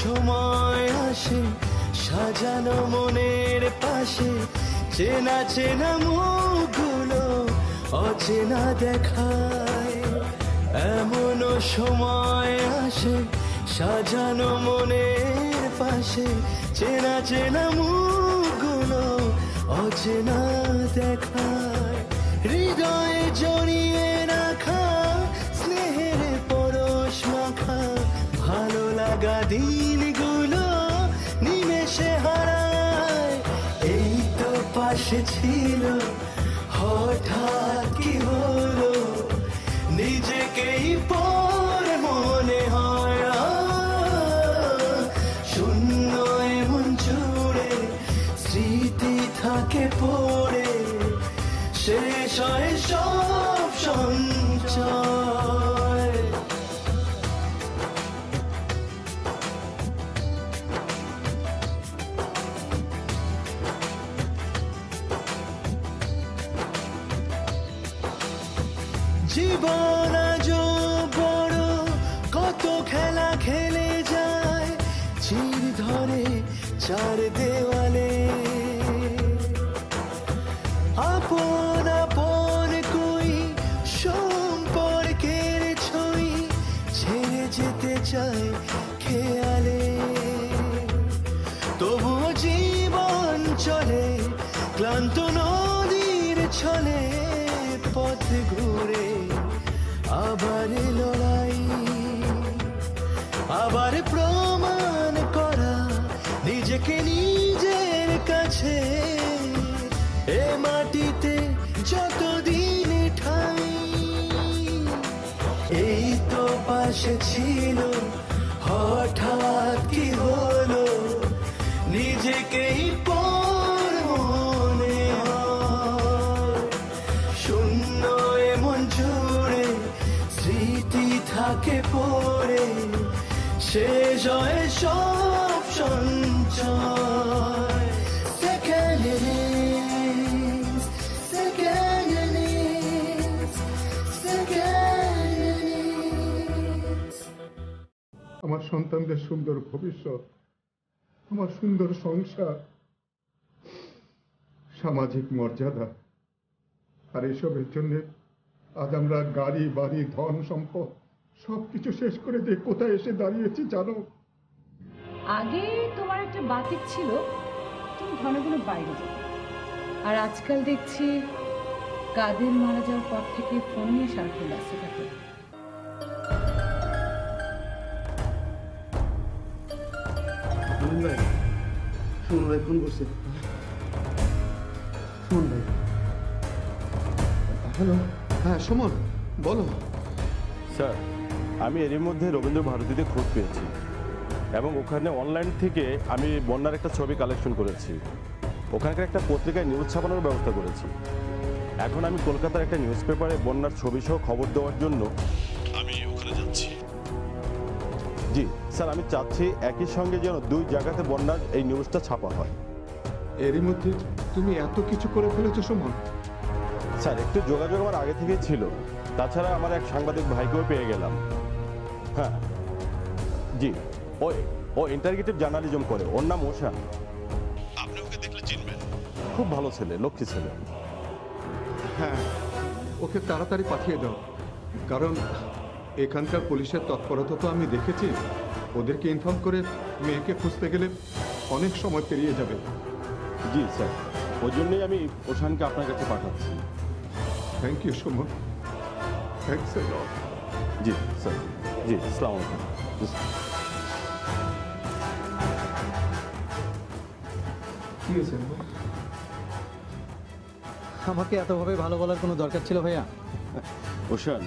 সময় আসে সাজানো মনের পাশে, চেনা চেনা মুখগুলো অচেনা দেখায়। এমনও সময় আসে সাজানো মনের পাশে, চেনা চেনা মুখগুলো অচেনা দেখায়। হৃদয়ে জড়িয়ে রাখা স্নেহের পরশ মাখা ভালো লাগা দিনগুলো নিমেষে হারায়। এই তো পাশে ছিল, হঠাৎ কি হলো নিজেকেই পর মনে হয়। শূন্য এমন জুড়ে স্মৃতি থাকে পড়ে, শেষ হয় সব সঞ্চয়। জীবন আজ বড়, কত খেলা খেলে যায় চির ধরে চার দেওয়ালে। আপন আপন কই সম্পর্কের ছই ছেড়ে যেতে চায় খেয়ালে। তবুও জীবন চলে ক্লান্ত নদীর ছলে, পথ ঘুরে আবার লড়াই, আবার প্রমাণ করা নিজেকে নিজের কাছে। এ মাটিতে যতদিন ঠাই, এই তো পাশে ছিল, হঠাৎ কি হলো নিজেকেই পর মনে হয়। শূন্য এমন জুড়ে স্মৃতি থাকে পড়ে, শেষ হয় সব সঞ্চয়। আমার সন্তানদের সুন্দর ভবিষ্যৎ, আমার সুন্দর সংসার, সামাজিক মর্যাদা, আর এসবের জন্য আজ আমরা গাড়ি বাড়ি ধন সম্পদ সবকিছু শেষ করে দিয়ে কোথায় এসে দাঁড়িয়েছি জানো? আগে তোমার একটা বাতিক ছিল, তুমি ঘন ঘন বাইরে যেতে, আর আজকাল দেখছি কাদের মারা যাওয়ার পর থেকে ফোন নিয়ে সারাক্ষণ ব্যস্ত থাকে। সুমন ভাই ফোন করছে। সুমন ভাই, হ্যালো। হ্যাঁ সুমন, বলো। স্যার, আমি এরই মধ্যে রবীন্দ্র ভারতীতে খোঁজ পেয়েছি এবং ওখানে অনলাইন থেকে আমি বন্যার একটা ছবি কালেকশন করেছি। ওখানকার একটা পত্রিকায় নিউজ ছাপানোর ব্যবস্থা করেছি। এখন আমি কলকাতার একটা নিউজ পেপারে বন্যার ছবি সহ খবর দেওয়ার জন্য আমি ওখানে যাচ্ছি। জি স্যার, আমি চাচ্ছি একই সঙ্গে যেন দুই জায়গাতে বন্যার এই নিউজটা ছাপা হয়। এরই মধ্যে তুমি এত কিছু করে ফেলেছো সুমন? স্যার, একটু যোগাযোগ আমার আগে থেকেই ছিল, তাছাড়া আমার এক সাংবাদিক ভাইকেও পেয়ে গেলাম। হ্যাঁ জি, ও ইন্টারগ্রেটিভ জার্নালিজম করে, ওর নাম ওশান। আপনি ওকে দেখলে চিনবেন, খুব ভালো ছেলে, লক্ষ্মী ছেলে। হ্যাঁ, ওকে তাড়াতাড়ি পাঠিয়ে দাও, কারণ এখানকার পুলিশের তৎপরতা তো আমি দেখেছি। ওদেরকে ইনফর্ম করে মেয়েকে খুঁজতে গেলে অনেক সময় পেরিয়ে যাবে। জি স্যার, ওই জন্যই আমি ওশানকে আপনার কাছে পাঠাচ্ছি। Thank you Suman, thanks a lot. জি স্যার, জি আসসালামু আলাইকুম। কি হয়েছে? আমাকে এতভাবে ভালো বলার কোনো দরকার ছিল ভাইয়া? ওশান,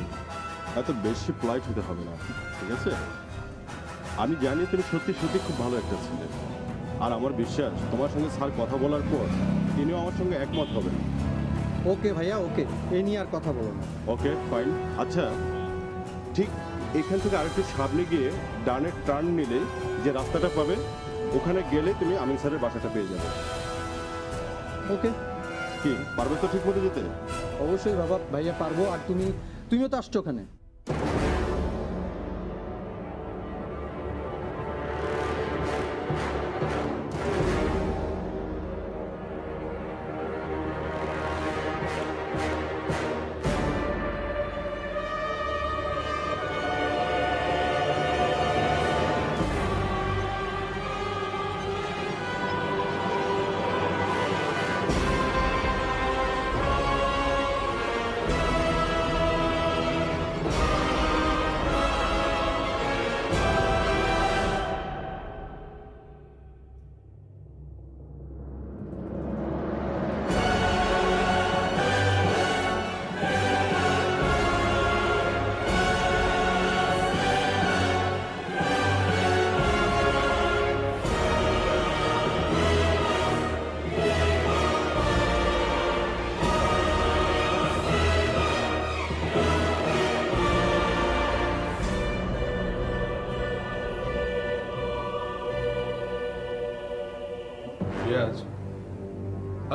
এত বেশি পলাইট হতে হবে না, ঠিক আছে? আমি জানি তুমি সত্যি সত্যি খুব ভালো একটা ছেলে, আর আমার বিশ্বাস তোমার সঙ্গে স্যার কথা বলার পর তিনিও আমার সঙ্গে একমত হবেন। ওকে ভাইয়া, ওকে, এই নিয়ে আর কথা বলো না। Okay fine. আচ্ছা, ঠিক এখান থেকে আরেকটু সামনে গিয়ে ডানের টার্ন নিলে যে রাস্তাটা পাবে, ওখানে গেলে তুমি আমিন স্যারের বাসাটা পেয়ে যাবে। ওকে, কি পারবে তো ঠিক মতো যেতে? অবশ্যই বাবা, ভাইয়া পারবো। আর তুমিও তো আসছো ওখানে।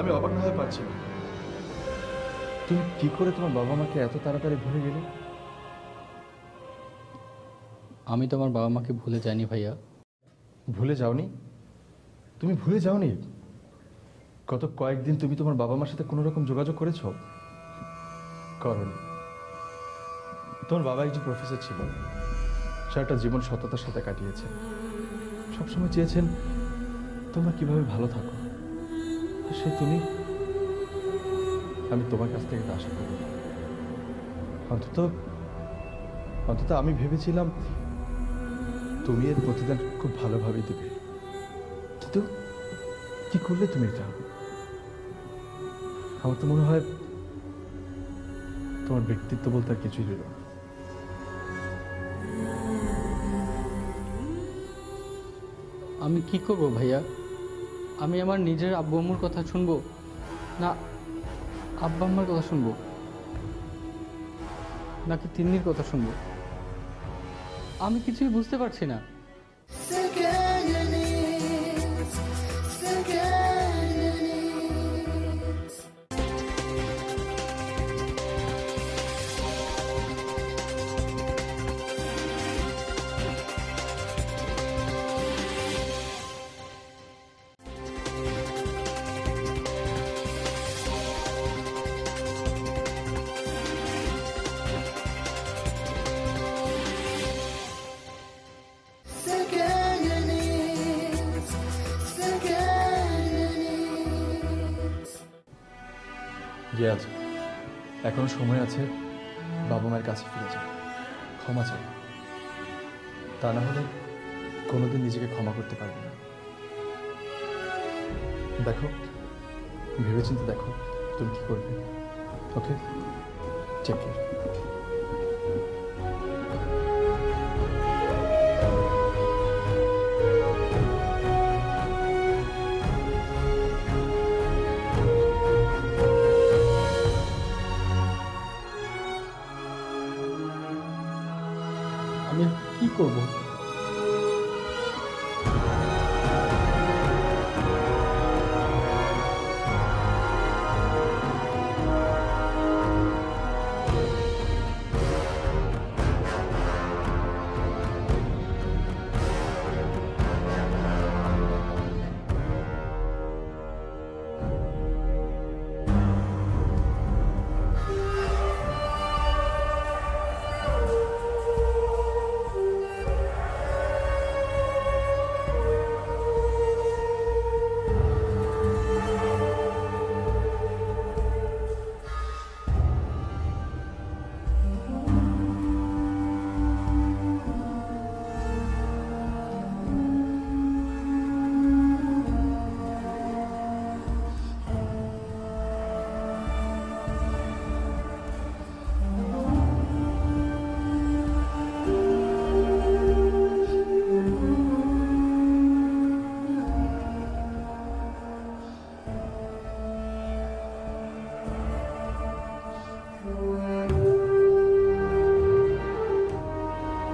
আমি অবাক না হয়ে পারছি না। তুমি কি করে তোমার বাবা মাকে এত তাড়াতাড়ি ভুলে গেলে? আমি তোমার বাবা মাকে ভুলে যাইনি ভাইয়া। ভুলে যাওনি? তুমি ভুলে যাওনি? গত কয়েকদিন তুমি তোমার বাবা মার সাথে কোনো রকম যোগাযোগ করেছো? করনি। তোমার বাবা একজন প্রফেসর ছিল, সারাটা জীবন সততার সাথে কাটিয়েছে। সবসময় চেয়েছেন তোমরা কিভাবে ভালো থাকো, আর সে তুমি। আমি তোমার কাছ থেকে তা আশা করি। অন্তত অন্তত আমি ভেবেছিলাম তুমি এর প্রতিদান খুব ভালোভাবেই দেবে, কিন্তু কি করলে তুমি এটা? আমার তো মনে হয় তোমার ব্যক্তিত্ব বলতে আর কিছুই রইল না। আমি কি করব ভাইয়া? আমি আমার নিজের আব্বু আম্মুর কথা শুনবো না আব্বা আম্মার কথা শুনবো, নাকি তিন্নির কথা শুনবো? আমি কিছুই বুঝতে পারছি না। রিয়াজ, এখনো সময় আছে, বাবা মায়ের কাছে ফিরে যাও, ক্ষমা চাও। তা না হলে কোনোদিন নিজেকে ক্ষমা করতে পারবে না। দেখো, ভেবেচিন্তে দেখো তুমি কি করবে। ওকে, টেক কেয়ার। আমি কি করব?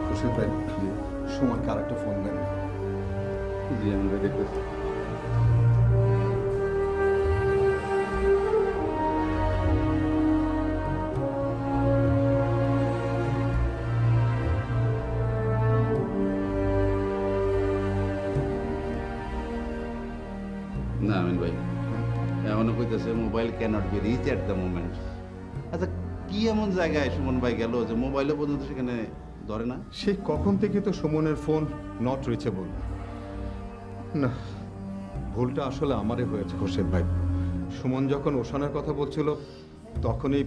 খুশি ভাই, সুমনকে আরেকটা ফোন দেন। জি আমি দেখতেছি। না আমিন ভাই, এমনও কইতেছে mobile cannot be reach at the moment. আচ্ছা, কি এমন জায়গায় সুমন ভাই গেল যে মোবাইলও পর্যন্ত সেখানে ধরে না? সেই কখন থেকে তো সুমনের ফোন নট রিচেবল। না, ভুলটা আসলে আমারই হয়েছে খোরশেদ ভাই। সুমন যখন ওশানের কথা বলছিল তখনই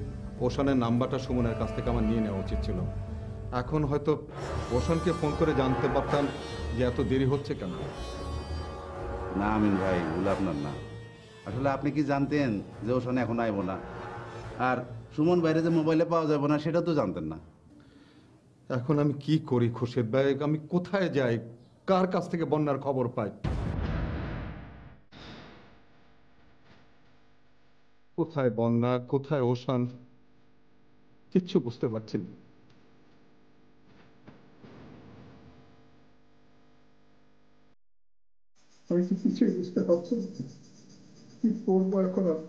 ওশানের নাম্বারটা সুমনের কাছ থেকে আমার নিয়ে নেওয়া উচিত ছিল। এখন হয়তো ওশানকে ফোন করে জানতে পারতাম যে এত দেরি হচ্ছে কেন। না আমিন ভাই, ভুল আপনার না। আসলে আপনি কি জানতেন যে ওখানে এখন আইব না? আর সুমন বাইরে যে মোবাইলে পাওয়া যাবে না সেটা তো জানতেন না। এখন আমি কি করি খোরশেদ ভাই? আমি কোথায় যাই? কার কাছ থেকে বন্যার খবর পাই? কোথায় বন্যা, কোথায় ওশান, কিচ্ছু বুঝতে পারছি না। আমি কি কিছুই বুঝতে পারছি না। কি করবো এখন আমি?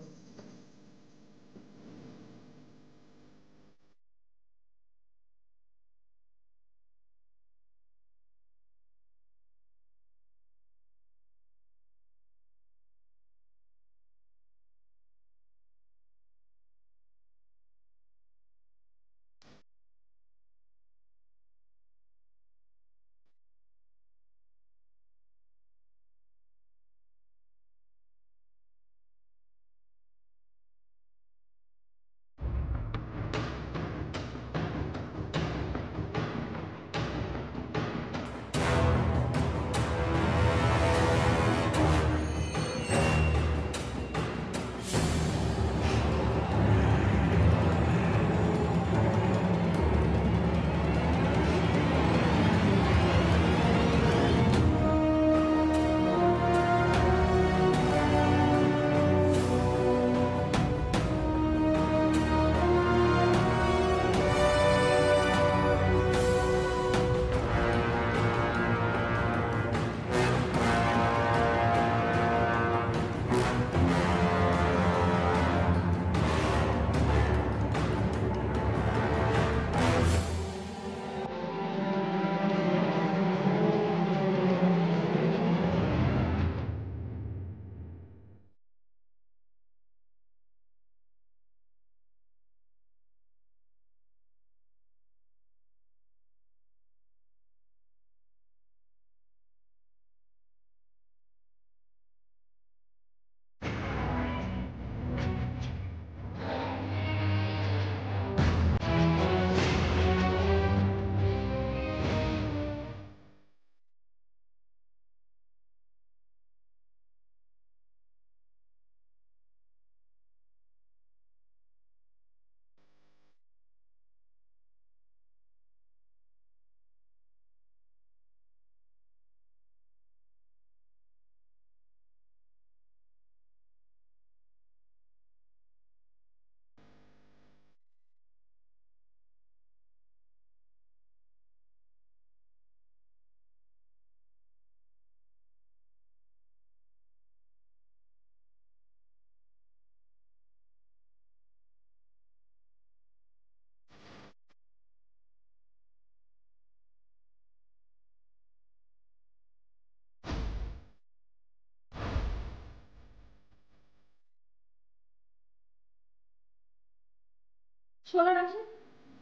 শোনো রাশিদ,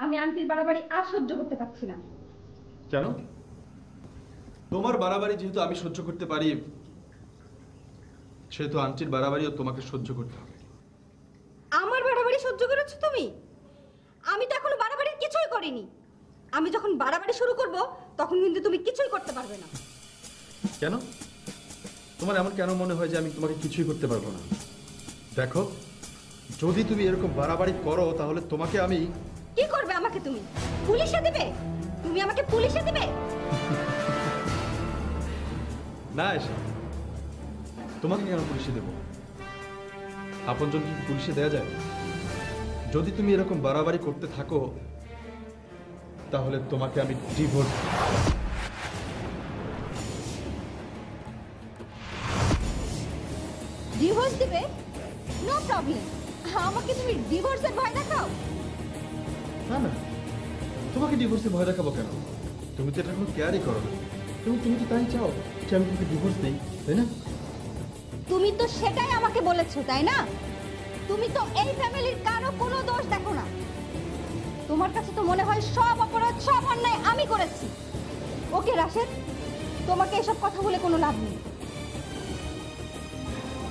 আমি আন্টির বাড়াবাড়ি আর সহ্য করতে পারছি না। কেন? তোমার বাড়াবাড়ি যেহেতু আমি সহ্য করতে পারি, সেহেতু আন্টির বাড়াবাড়িও তোমাকে সহ্য করতে হবে। আমার বাড়াবাড়ি সহ্য করেছো তুমি? আমি তো এখনো বাড়াবাড়ি কিছুই করিনি। আমি যখন বাড়াবাড়ি শুরু করব তখন কিন্তু তুমি কিছুই করতে পারবে না। কেন? তোমার এমন কেন মনে হয় যে আমি তোমাকে কিছুই করতে পারবো না? দেখো, যদি তুমি এরকম বাড়াবাড়ি করো তাহলে তোমাকে আমি... কি করবে আমাকে তুমি? পুলিশে দেবে? তুমি আমাকে পুলিশে দেবে? না এসে তোমাকে কেন পুলিশে দেব? আপনজন কি পুলিশে দেয়া যায়? যদি তুমি এরকম বাড়াবাড়ি করতে থাকো তাহলে তোমাকে আমি ডিভোর্স... ডিভোর্স দিবে? No problem. আমাকে তুমি ডিভোর্সের ভয় দেখাও? না না, তোমাকে ডিভোর্সে ভয় দেখাবো কেন? তুমি তো এটা কোনো কেয়ারই করো না। তুমি তো তাই চাও যে আমি তোমাকে ডিভোর্স দিই, তাই না? তুমি তো সেটাই আমাকে বলেছো, তাই না? তুমি তো এই ফ্যামিলির কারো কোনো দোষ দেখো না। তোমার কাছে তো মনে হয় সব অপরাধ, সব অন্যায় আমি করেছি। ওকে রাশেদ, তোমাকে এসব কথা বলে কোনো লাভ নেই।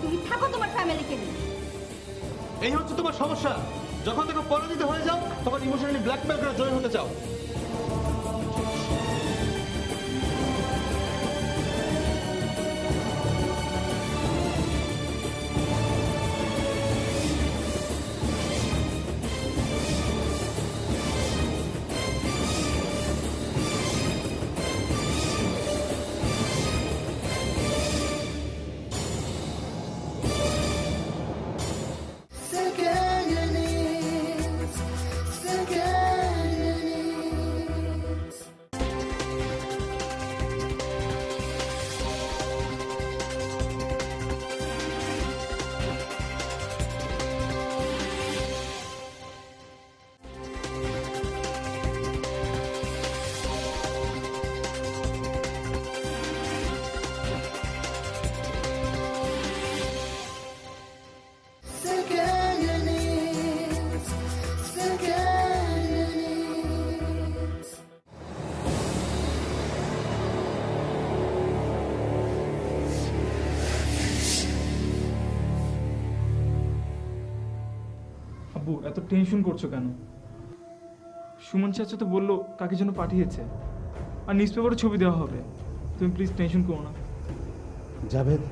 তুমি থাকো তোমার ফ্যামিলিকে নিয়ে। এই হচ্ছে তোমার সমস্যা। যখন দেখো পরাজিত হয়ে যাও তখন ইমোশনালি ব্ল্যাকমেল করে জয় হতে চাও। আব্বু এত টেনশন করছো কেন? সুমন চাচা তো বললো কাকে যেন পাঠিয়েছে, আর নিউজ পেপারে ছবি দেওয়া হবে। তুমি প্লিজ টেনশন করো না। জাভেদ,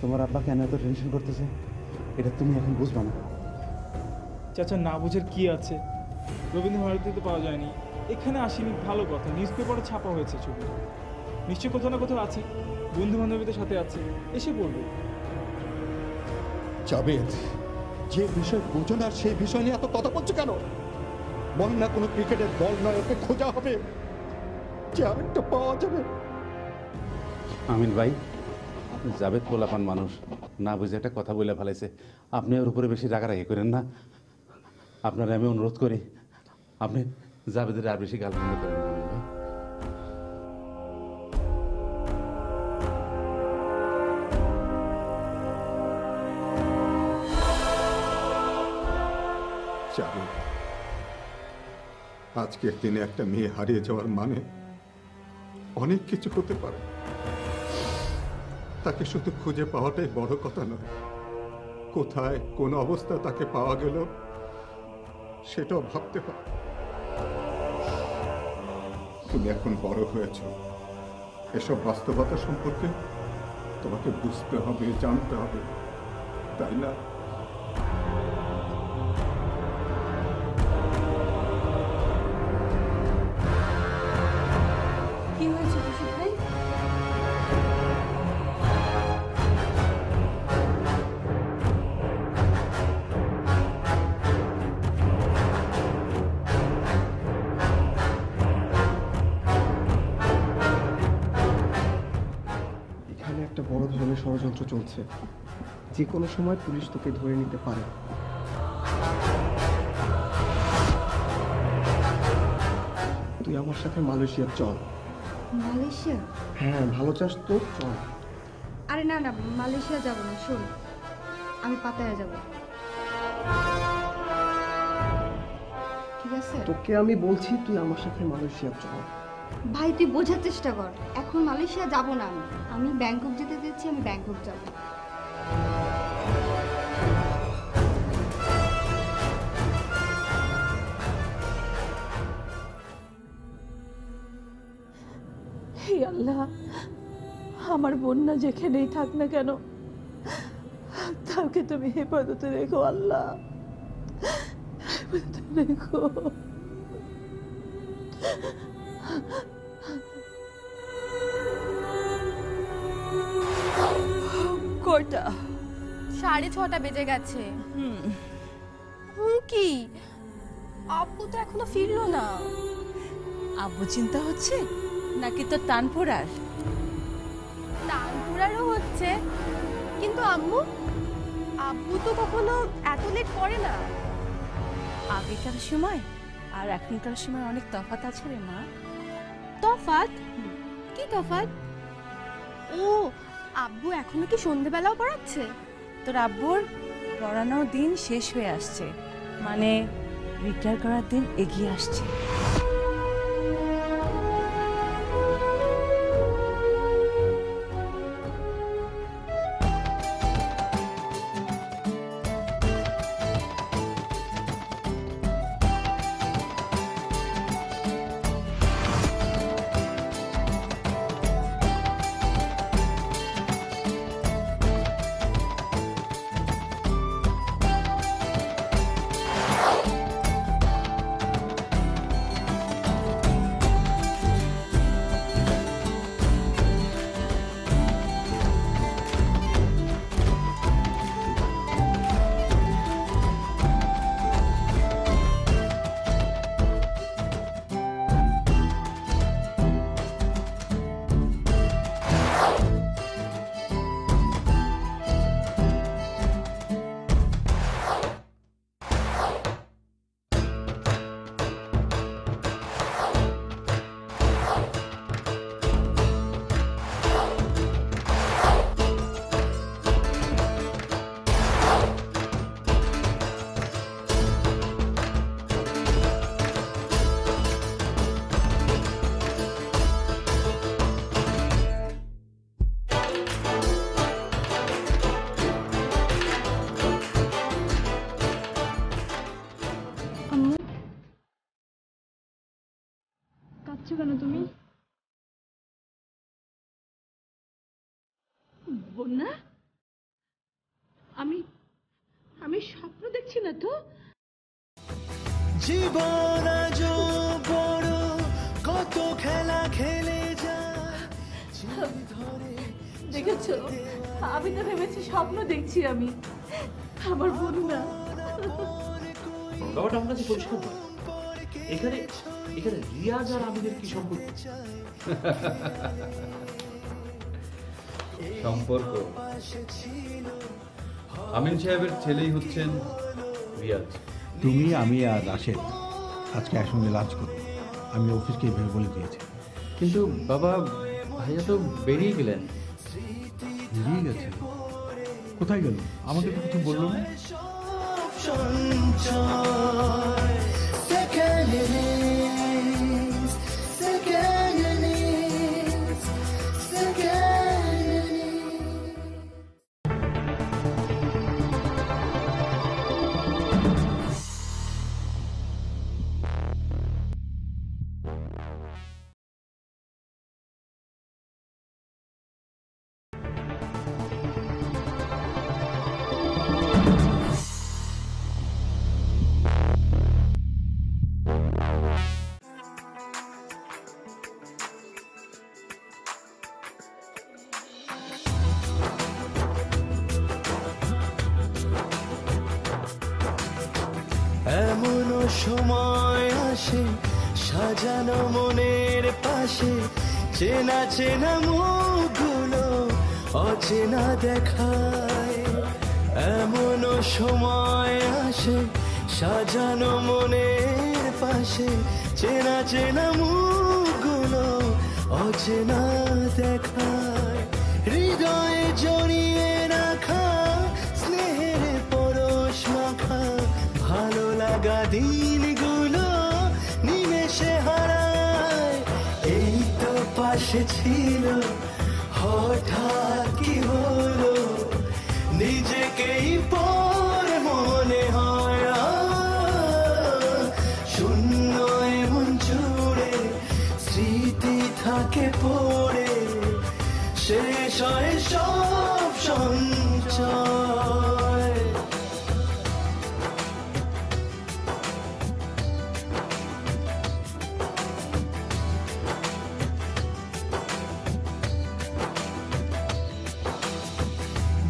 তোমার আব্বা কেন এত টেনশন করতেছে এটা তুমি এখন বুঝবা না। চাচা না বুঝার কি আছে? রবীন্দ্র ভারতীতে পাওয়া যায়নি, এখানে আসেনি, ভালো কথা। নিউজ পেপারে ছাপা হয়েছে ছবি, নিশ্চয় কোথাও না কোথাও আছে, বন্ধু বান্ধবীদের সাথে আছে, এসে পড়বে। জাভেদ, যে বিষয় বোঝো না সেই বিষয় নিয়ে এত কথা বলছো কেন? বল না কোনো ক্রিকেটের বল নয়, ওকে খোঁজা হবে, যে আরেকটা পাওয়া যাবে। আমিন ভাই, জাভেদ পোলাপান মানুষ, না বুঝে একটা কথা বলে ফেলাইছে। আপনি ওর উপরে বেশি রাগারাগি করেন না। আপনারা আমি অনুরোধ করি, আপনি জাভেদের আর বেশি গালমন্দ করেন না আমিন ভাই। জাভেদ, আজকের দিনে একটা মেয়ে হারিয়ে যাওয়ার মানে অনেক কিছু হতে পারে। তাকে শুধু খুঁজে পাওয়াটাই বড় কথা নয়, কোথায় কোন অবস্থা তাকে পাওয়া গেল সেটাও ভাবতে হবে। তুমি এখন বড় হয়েছ, এসব বাস্তবতা সম্পর্কে তোমাকে বুঝতে হবে, জানতে হবে, তাই না? কি হয়েছে খুশিদ ভাই? এখানে একটা বড় ধরনের ষড়যন্ত্র চলছে, যে কোনো সময় পুলিশ তোকে ধরে নিতে পারে। তুই আমার সাথে মালয়েশিয়া চল। মালয়েশিয়া? হ্যাঁ, ভালো চাস তো চল। আরে না না, মালয়েশিয়া যাব না, শোন আমি পাতায়া যাব। ঠিক আছে তোকে আমি বলছি তুই আমার সাথে মালয়েশিয়া চল। ভাই তুই বোঝার চেষ্টা কর, এখন মালয়েশিয়া যাব না, আমি ব্যাংকক যেতে চাইছি, আমি ব্যাংকক যাব। হে আল্লাহ, আমার বন্যা যেখানেই থাক না কেন তাকে তুমি হেফাজতে রেখো আল্লাহ, হেফাজতে রেখো। কয়টা? 6:30 বেজে গেছে। কি আব্বু তো এখনো ফিরলো না। আব্বু চিন্তা হচ্ছে নাকি তোর তানপুরার? তানপুরারও হচ্ছে, কিন্তু আম্মু আব্বু তো কখনো এত লেট করে না। আগেকার সময় আর এখনকার সময় অনেক তফাৎ আছে রে মা। তফাৎ? কি তফাৎ? ও, আব্বু এখনো কি সন্ধেবেলাও পড়াচ্ছে? তোর আব্বুর পড়ানোর দিন শেষ হয়ে আসছে, মানে রিটায়ার করার দিন এগিয়ে আসছে। কাঁদছো কেন তুমি? বন্যা, আমি আমি স্বপ্ন দেখছি না তো? জীবন আজ বড়, কত খেলা খেলে যায়। দেখেছো, আমি তো ভেবেছি স্বপ্ন দেখছি আমি। আমার বন্যা, ব্যাপারটা আমার কাছে পরিষ্কার নয়। এখানে এখানে রিয়াজ আর আমিনের কি সম্পর্ক? সম্পর্ক, আমিন সাহেবের ছেলেই হচ্ছেন রিয়াজ। তুমি, আমি আর রাশেদ আজকে একসঙ্গে লাঞ্চ করব। আমি অফিসকে ভেবে বলে দিয়েছি। কিন্তু বাবা, ভাইয়া তো বেরিয়ে গেলেন। বেরিয়ে গেছে? কোথায় গেল? আমাকে তো কিছু বললো না। এমনও সময় আসে সাজানো মনের পাশে, চেনা চেনা মুখগুলো অচেনা দেখায়। এমনও সময় আসে সাজানো মনের পাশে, চেনা চেনা মুখগুলো অচেনা দেখায়। হৃদয়ে জড়িয়ে রাখা স্নেহের পরশ মাখা ভালো লাগা দিনগুলো নিমেষে হারায়। এই তো পাশে ছিল, হঠাৎ কি হলো নিজেকেই পর মনে হয়। শূন্য এমন জুড়ে স্মৃতি থাকে পড়ে, শেষ হয় সব সঞ্চয়।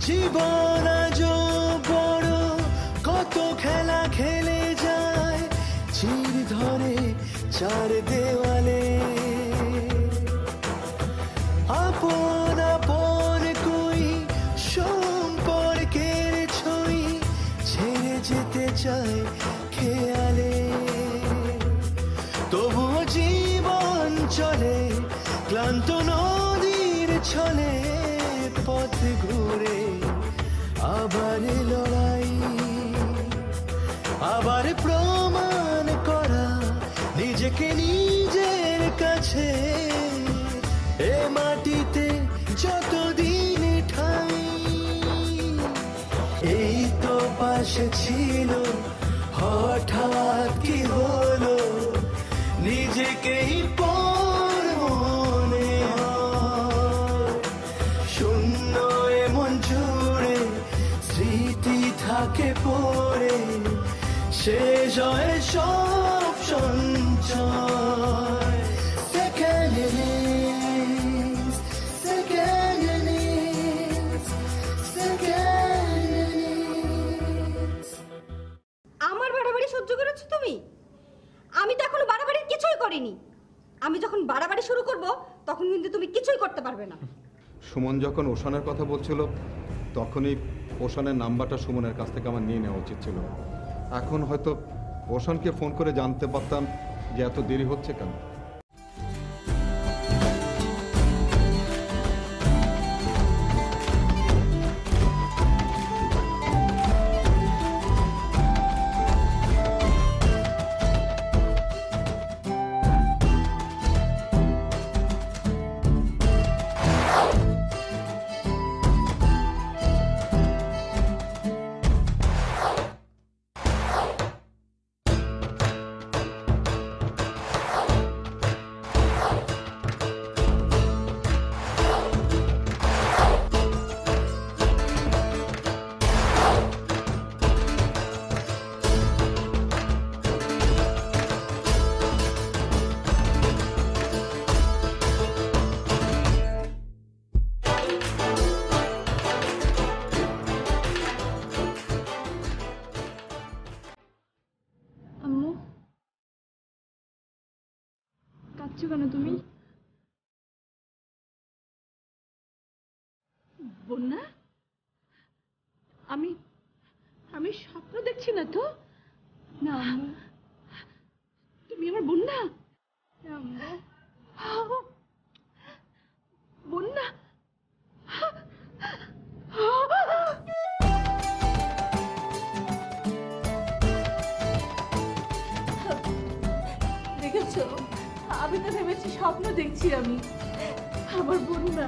জীবন আজ বড়, কত খেলা খেলে যায় চির ধরে চার দেওয়ালে। আপন আপন কই সম্পর্কের ছই ছেড়ে যেতে চায় খেয়ালে। তবুও জীবন চলে ক্লান্ত নদীর ছলে, পথ ঘুরে আবার লড়াই, আবার প্রমাণ করা নিজেকে নিজের কাছে। এ মাটিতে যতদিন ঠাই, এই তো পাশে ছিল, হঠাৎ কি হলো নিজেকেই পর মনে হয়। শূন্য এমন জুড়ে স্মৃতি থাকে পড়ে, শেষ হয় সব সঞ্চয়। Second innings, second innings, second innings. আমার বাড়াবাড়ি সহ্য করেছো তুমি? আমি তো এখনো বাড়াবাড়ি কিছুই করিনি। আমি যখন বাড়াবাড়ি শুরু করব তখন কিন্তু তুমি কিছুই করতে পারবে না। সুমন যখন ওশানের কথা বলছিল তখনই ওশানের নাম্বারটা সুমনের কাছ থেকে আমার নিয়ে নেওয়া উচিত ছিল। এখন হয়তো ওশানকে ফোন করে জানতে পারতাম যে এত দেরি হচ্ছে কেন। কাঁদছো কেন তুমি? বন্যা, আমি আমি স্বপ্ন দেখছি না তো? না তুমি আমার বন্যা? বন্যা, দেখেছো, আমি তো ভেবেছি স্বপ্ন দেখছি আমি। আমার বন্যা।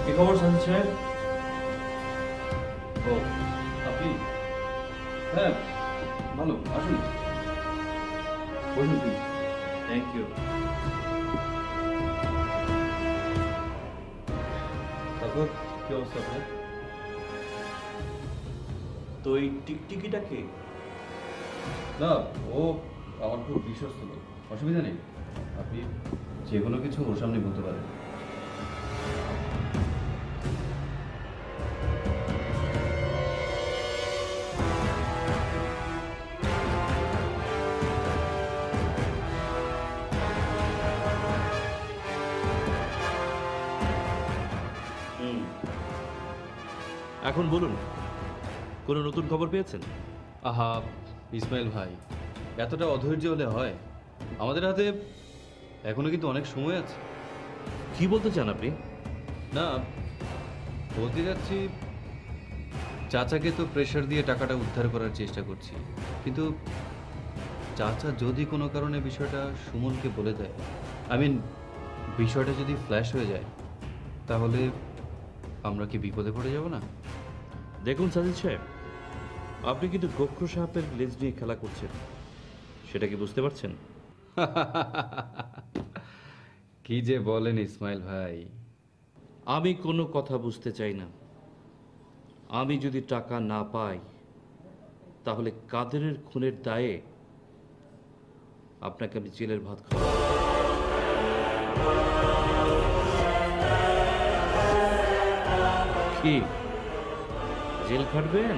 কি খবর সাজিদ সাহেব? ও আপনি? হ্যাঁ ভালো, আসুন বসুন প্লিজ। Thank you. তারপর কি অবস্থা আপনার? তো এই টিকটিকিটা কে? না, ও আমার খুব বিশ্বস্ত লোক, অসুবিধা নেই, আপনি যে কোনো কিছু ওর সামনে বলতে পারেন। এখন বলুন, কোনো নতুন খবর পেয়েছেন? আহা ইসমাইল ভাই, এতটা অধৈর্য হলে হয়? আমাদের হাতে এখনো কিন্তু অনেক সময় আছে। কি বলতে চান আপনি? না, বলতে যাচ্ছি চাচাকে তো প্রেশার দিয়ে টাকাটা উদ্ধার করার চেষ্টা করছি, কিন্তু চাচা যদি কোনো কারণে বিষয়টা সুমনকে বলে দেয়, বিষয়টা যদি ফ্ল্যাশ হয়ে যায়, তাহলে আমরা কি বিপদে পড়ে যাব না? দেখুন সাজিদ সাহেব, আপনি কিন্তু গোখ্র সাহেবের লেজ নিয়ে খেলা করছেন, সেটা কি বুঝতে পারছেন? কি যে বলেন ইসমাইল ভাই। আমি কোনো কথা বুঝতে চাই না। আমি যদি টাকা না পাই, তাহলে কাদেরের খুনের দায়ে আপনাকে আমি জেলের ভাত খাওয়াবো। কি জেল খাটবেন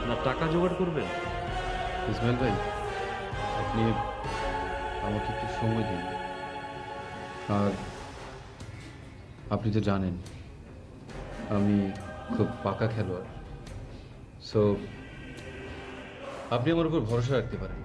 না টাকা জোগাড় করবেন? ইসমাইল ভাই, আপনি আমাকে একটু সময় দিন। আর আপনি তো জানেন আমি খুব পাকা খেলোয়াড়, সো আপনি আমার উপর ভরসা রাখতে পারেন।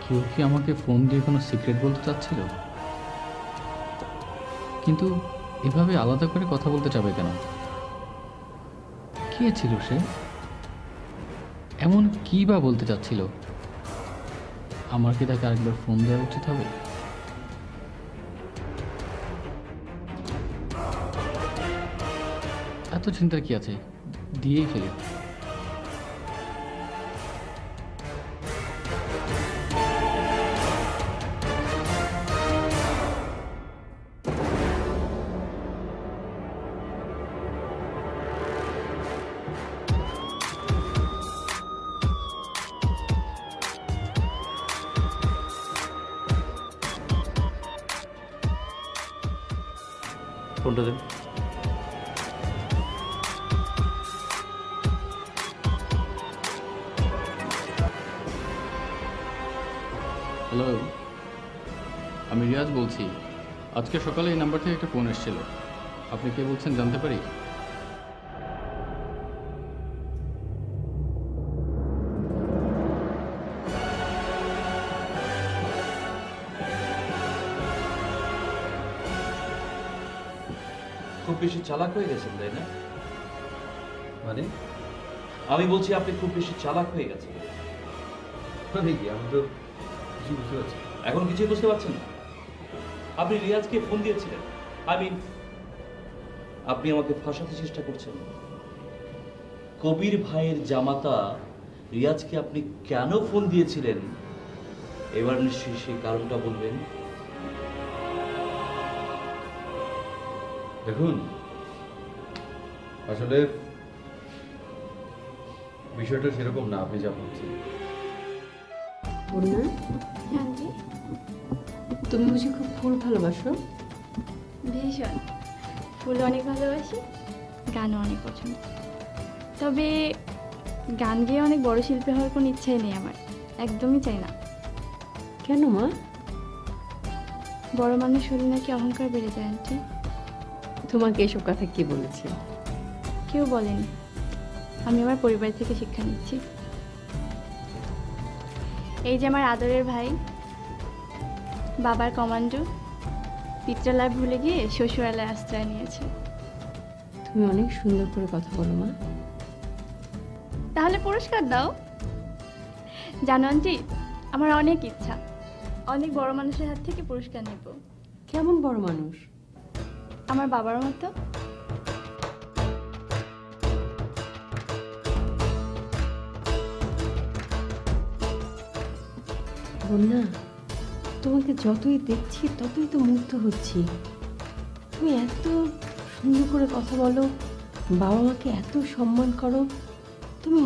কেউ কি আমাকে ফোন দিয়ে কোনো সিক্রেট বলতে চাচ্ছিল? কিন্তু এভাবে আলাদা করে কথা বলতে চাবে কেন? কে ছিল সে? এমন কী বা বলতে চাচ্ছিল? আমার কি তাকে আরেকবার ফোন দেওয়া উচিত হবে? এত চিন্তার কি আছে, দিয়েই ফেলি। ফোনটা দেন। হ্যালো, আমি রিয়াজ বলছি। আজকে সকালে এই নাম্বার থেকে একটা ফোন এসেছিল। আপনি কে বলছেন জানতে পারি? খুব বেশি চালাক হয়ে গেছেন, তাই না? মানে আমি বলছি আপনি খুব বেশি চালাক হয়ে গেছেন। মানে কি? আমি তো কিছু বুঝতে পারছি। এখন কিছুই বুঝতে পারছেন না? আপনি রিয়াজকে ফোন দিয়েছিলেন। আপনি আমাকে ফাঁসাতে চেষ্টা করছেন। কবির ভাইয়ের জামাতা রিয়াজকে আপনি কেন ফোন দিয়েছিলেন, এবার নিশ্চয়ই সেই কারণটা বলবেন। দেখুন, আসলে বিষয়টা সেরকম না আপনি যা বলছেন। তুমি বুঝি খুব ফুল ভালোবাসো? ভীষণ। ফুল অনেক ভালোবাসি, গানও অনেক পছন্দ। তবে গান গেয়ে অনেক বড় শিল্পী হওয়ার কোনো ইচ্ছাই নেই আমার, একদমই চাই না। কেন মা? বড় মানুষ হলে নাকি অহংকার বেড়ে যায় আন্টি। তোমাকে এসব কথা কে বলেছে? কেউ বলেনি, আমি আমার পরিবার থেকে শিক্ষা নিচ্ছি। এই যে আমার আদরের ভাই, বাবার কমান্ডো, পিত্রালয় ভুলে গিয়ে শ্বশুরালয়ে আশ্রয় নিয়েছে। তুমি অনেক সুন্দর করে কথা বলো মা। তাহলে পুরস্কার দাও। জানো আন্টি, আমার অনেক ইচ্ছা অনেক বড় মানুষের হাত থেকে পুরস্কার নেব। কেমন বড় মানুষ? আমার বাবার মতো। বন্যা, তোমাকে যতই দেখছি ততই তো মুগ্ধ হচ্ছি। তুমি এত সুন্দর করে কথা বলো, বাবা মাকে এত সম্মান করো। তুমি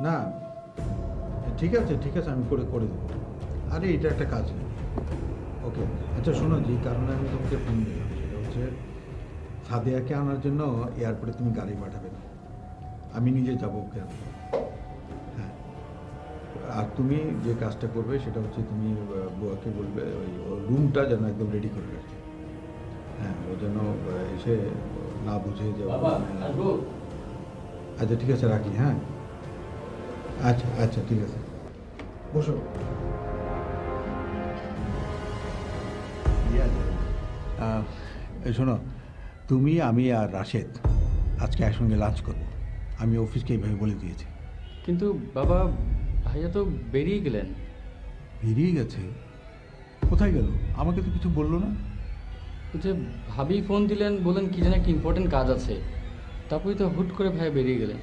না, ঠিক আছে ঠিক আছে, আমি করে করে দেবো। আরে এটা একটা কাজ নেই। ওকে, আচ্ছা শোনো, যে কারণে আমি তোমাকে ফোন দিলাম সেটা হচ্ছে সাদিয়াকে আনার জন্য এয়ারপোর্টে তুমি গাড়ি পাঠাবে না, আমি নিজে যাবো ওকে আনতে। হ্যাঁ, আর তুমি যে কাজটা করবে সেটা হচ্ছে তুমি বুয়াকে বলবে ওই রুমটা যেন একদম রেডি করে রাখে। হ্যাঁ, ও যেন এসে না বুঝে যে। আচ্ছা ঠিক আছে, রাখি। হ্যাঁ, আচ্ছা আচ্ছা ঠিক আছে, বসো। শোনো, তুমি, আমি আর রাশেদ আজকে একসঙ্গে লাঞ্চ করবো। আমি অফিসকে এইভাবে বলে দিয়েছি। কিন্তু বাবা, ভাইয়া তো বেরিয়ে গেলেন। বেরিয়ে গেছে? কোথায় গেল? আমাকে তো কিছু বললো না। যে ভাবি ফোন দিলেন, বলেন কি যেন একটা ইম্পর্টেন্ট কাজ আছে, তারপরে তো হুট করে ভাইয়া বেরিয়ে গেলেন।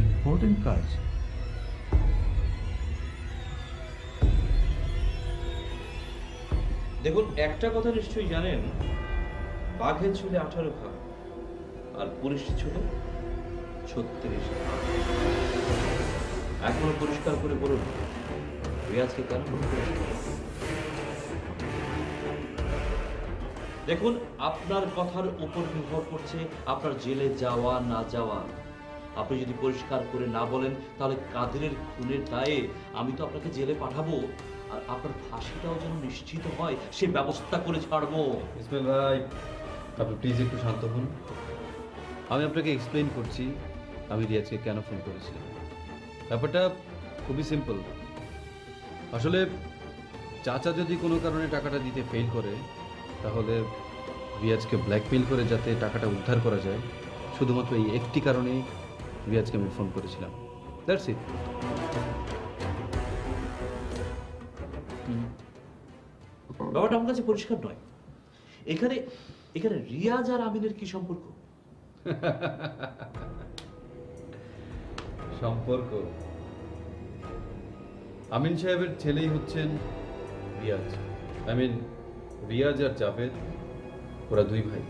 ইম্পর্টেন্ট কাজ? দেখুন, একটা কথা নিশ্চয়ই জানেন, বাঘের চুলে 18 ভাগ আর পুলিশের চুলে 36। এখনো পরিষ্কার করে বলুন, রিয়াজকে কেন ফোন করেছেন? দেখুন, আপনার কথার উপর নির্ভর করছে আপনার জেলে যাওয়া না যাওয়া। আপনি যদি পরিষ্কার করে না বলেন তাহলে কাদেরের খুনের দায়ে আমি তো আপনাকে জেলে পাঠাবো, আর আপনার ফাঁসিটাও যেন নিশ্চিত হয় সে ব্যবস্থা করে ছাড়বো। ইসমাইল ভাই, আপনি প্লিজ একটু শান্ত হন। আমি আপনাকে এক্সপ্লেইন করছি আমি রিয়াজকে কেন ফোন করেছিলাম। ব্যাপারটা খুবই সিম্পল। আসলে চাচা যদি কোনো কারণে টাকাটা দিতে ফেল করে, তাহলে রিয়াজকে ব্ল্যাকমেইল করে যাতে টাকাটা উদ্ধার করা যায়, শুধুমাত্র এই একটি কারণেই রিয়াজকে আমি ফোন করেছিলাম। That's it. ব্যাপারটা আমার কাছে পরিষ্কার নয়। এখানে এখানে রিয়াজ আর আমিনের কি সম্পর্ক? সম্পর্ক? আমিন সাহেবের ছেলেই হচ্ছেন রিয়াজ। আই মিন রিয়াজ আর জাভেদ, ওরা দুই ভাই।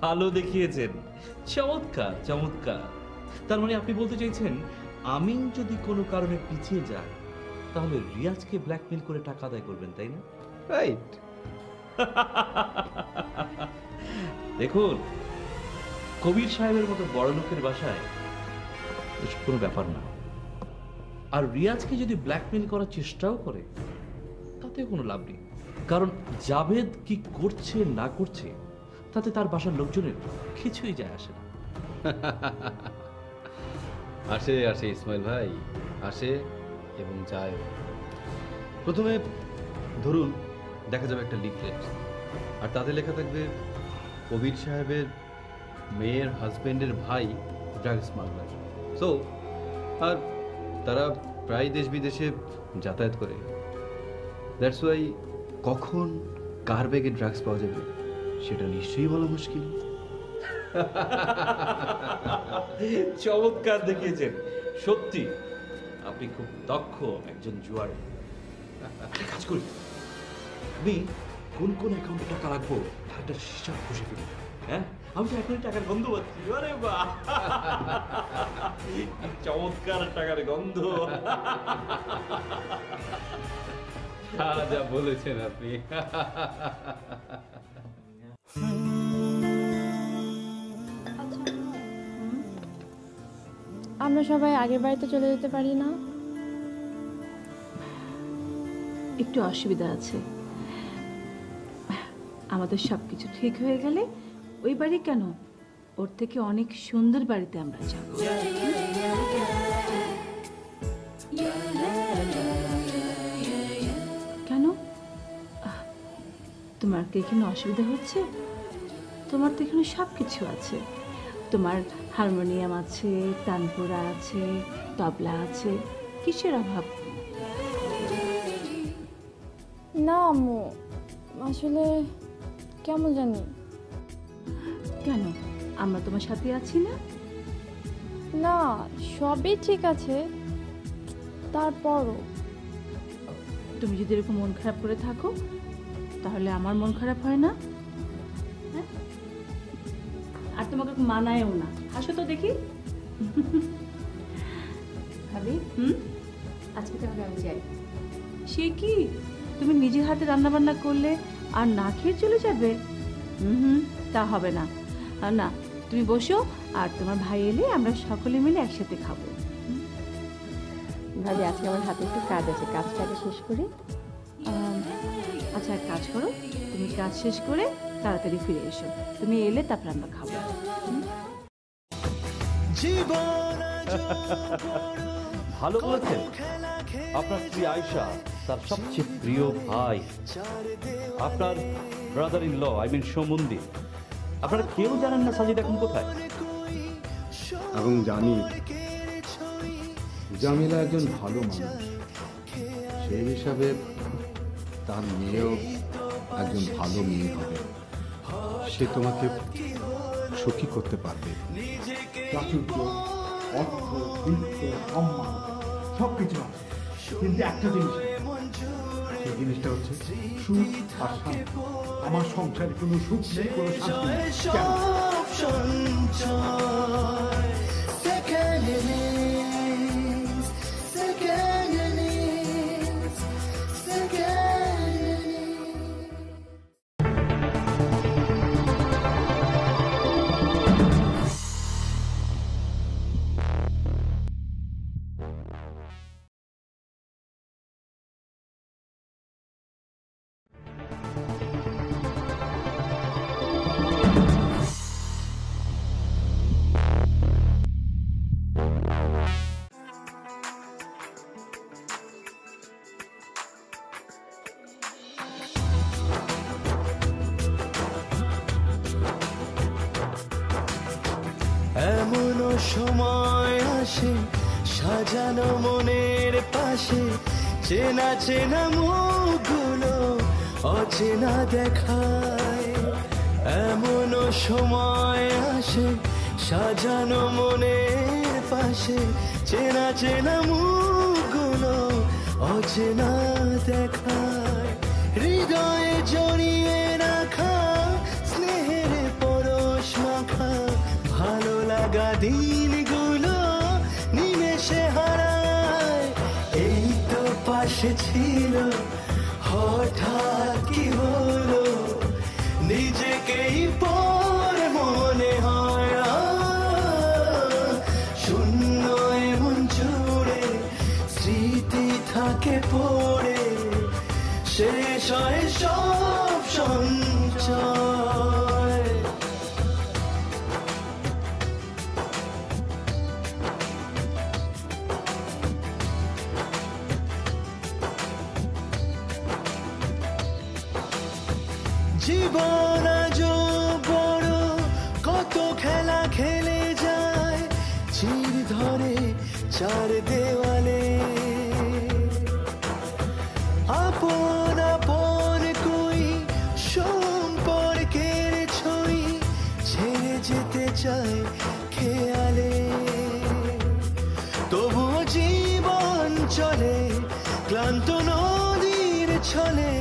ভালো দেখিয়েছেন, চমৎকার চমৎকার। তার মানে আপনি বলতে চাইছেন আমিন যদি কোনো কারণে পিছিয়ে যায় তাহলে রিয়াজকে ব্ল্যাকমেইল করে টাকা আদায় করবেন, তাই না? রাইট। দেখুন, কবির সাহেবের মতো বড় লোকের বাসায় এসব কোনো ব্যাপার না। আর রিয়াজকে যদি ব্ল্যাকমেইল করার চেষ্টাও করে তাতে কোনো লাভ নেই, কারণ জাভেদ কি করছে না করছে তাতে তার বাসার লোকজনের কিছুই যায় আসে না। আসে আসে ইসমাইল ভাই, আসে এবং যায়। প্রথমে ধরুন দেখা যাবে একটা লিফলেট, আর তাতে লেখা থাকবে কবির সাহেবের মেয়ের হাজবেন্ডের ভাই ড্রাগ স্মাগলার। সো আর তারা প্রায় দেশ বিদেশে যাতায়াত করে। দ্যাটস ওয়াই কখন কার ব্যাগে ড্রাগস পাওয়া যাবে সেটা নিশ্চয়ই বলা মুশকিল। চমৎকার দেখিয়েছেন, সত্যি আপনি খুব দক্ষ একজন জুয়ারি। কাজ করি, আমি কোন কোন অ্যাকাউন্টে টাকা রাখবো একটা হিসাব খুশি ফেলি। হ্যাঁ, আমি তো এখনই টাকার গন্ধ পাচ্ছি। আরে বাহ, চমৎকার টাকার গন্ধ। যা বলেছেন আপনি। আমরা সবাই আগের বাড়িতে চলে যেতে পারি না? একটু অসুবিধা আছে। আমাদের সব কিছু ঠিক হয়ে গেলে ওই বাড়ি কেন, ওর থেকে অনেক সুন্দর বাড়িতে আমরা যাব। কেন, তোমার কি এখানে অসুবিধা হচ্ছে? তোমার তো এখানে সব কিছু আছে। তোমার হারমোনিয়াম আছে, তানপুরা আছে, তবলা আছে, কিসের অভাব? না আম্মু, আসলে কেমন জানি। কেন, আমরা তোমার সাথে আছি না? না, সবই ঠিক আছে, তারপরও তুমি যদি এরকম মন খারাপ করে থাকো তাহলে আমার মন খারাপ হয় না? হ্যাঁ, আর তোমাকে মানায়ও না। হাসো তো দেখি। ভাবি, আজকে তাহলে আমি যাই। সে কি, তুমি নিজের হাতে রান্না বান্না করলে আর না খেয়ে চলে যাবে? তা হবে না। আর না, তুমি বসো, আর তোমার ভাই এলে আমরা সকলে মিলে একসাথে খাবো। ভাবি, আজকে আমার হাতে একটু কাজ আছে, কাজটা আগে শেষ করি। আচ্ছা, এক কাজ করো, তুমি কাজ শেষ করে তাড়াতাড়ি ফিরে এসো। তুমি এলে তারপর আমরা খাবো। ভালো বলেছেন। আপনার স্ত্রী আয়েশা তার সবচেয়ে প্রিয় ভাই, আপনার brother in law, I mean সম্বন্ধী। আপনারা কেউ জানেন না সাজিদ এখন কোথায়? এবং জানি জামিলা একজন ভালো মানুষ, সেই হিসাবে তার মেয়েও একজন ভালো মেয়ে হবে। সে তোমাকে সুখী করতে পারবে। প্রাচুর্য, অর্থ, বৃত্ত, সম্মান সব কিছু আছে, কিন্তু একটা জিনিস, সেই জিনিসটা হচ্ছে সুখ আর শান্তি। আমার সংসারে কোনো সুখ নেই, কোনো শান্তি নেই। Second innings. এমনও সময় আসে সাজানো মনের পাশে চেনা চেনা মুখগুলো অচেনা দেখায়। এমনও সময় আসে সাজানো মনের পাশে চেনা চেনা মুখগুলো অচেনা দেখায়। হৃদয়ে জড়িয়ে রাখা স্নেহের পরশ মাখা ভালো লাগা দিনগুলো নিমেষে হারায়। এই তো পাশে ছিল হঠাৎ কি হলো নিজেকেই পর মনে হয়। শূন্য এমন জুড়ে স্মৃতি থাকে পড়ে শেষ হয় সব সঞ্চয়। জীবন আজ বড় কত খেলা খেলে যায় চির ধরে চার দেওয়ালে। আপন আপন কই সম্পর্কের ছই ছেড়ে যেতে চায় খেয়ালে। তবুও জীবন চলে ক্লান্ত নদীর ছলে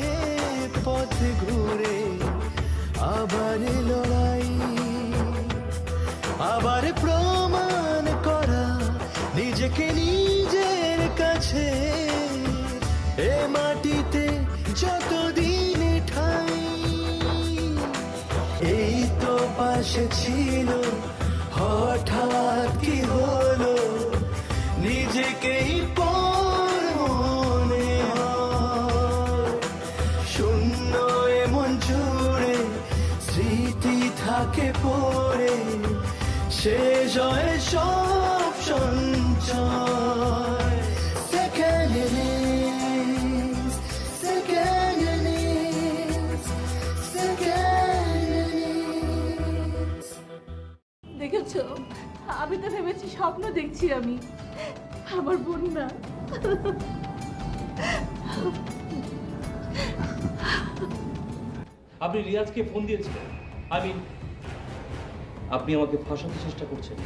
পথ ঘুরে আবার লড়াই। আবার প্রমাণ করা নিজেকে নিজের কাছে এ মাটিতে যতদিন ঠাই। এই তো পাশে ছিল হঠাৎ কি হলো নিজেকেই পর মনে হয়। শূন্য এমন জুড়ে স্মৃতি থাকে পড়ে শেষ হয় সব সঞ্চয়। Second innings, second innings, second innings. দেখেছো, আমি তো ভেবেছি স্বপ্ন দেখছি আমি, আমার বোন না। আপনি রিয়াজকে ফোন দিয়েছিলেন, আপনি আমাকে ফাঁসাতে চেষ্টা করছেন।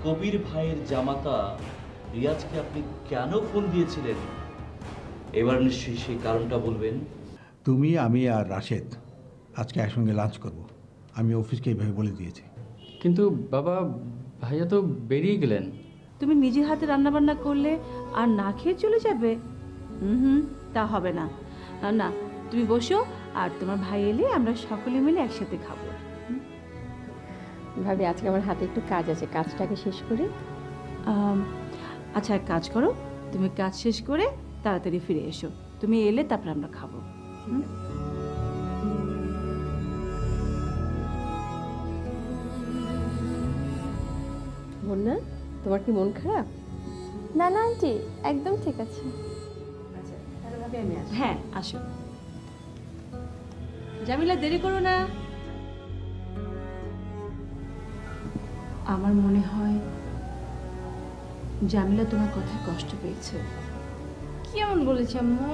কবির ভাইয়ের জামাতা রিয়াজকে আপনি কেন ফোন দিয়েছিলেন এবার নিশ্চয়ই সেই কারণটা বলবেন। তুমি, আমি আর রাশেদ আজকে একসঙ্গে লাঞ্চ করব। আমি অফিসকে এইভাবে বলে দিয়েছি। কিন্তু বাবা, ভাইয়া তো বেরিয়ে গেলেন। তুমি নিজের হাতে রান্নাবান্না করলে আর না খেয়ে চলে যাবে? হুম, তা হবে না। না, তুমি বসো, আর তোমার ভাই এলে আমরা সকলে মিলে একসাথে খাবো। ভাবি আজকে আমার হাতে একটু কাজ আছে, কাজটাকে শেষ করে। আচ্ছা, এক কাজ করো, তুমি কাজ শেষ করে তাড়াতাড়ি ফিরে এসো। তুমি এলে তারপর আমরা খাবো। বন্যা, তোমার কি মন খারাপ? না না আন্টি, একদম ঠিক আছে। হ্যাঁ, আসো। জামিলা, দেরি করো না। আমার মনে হয় জামিলা তোমার কথায় কষ্ট পেয়েছে। কি এমন বলেছি আম্মু?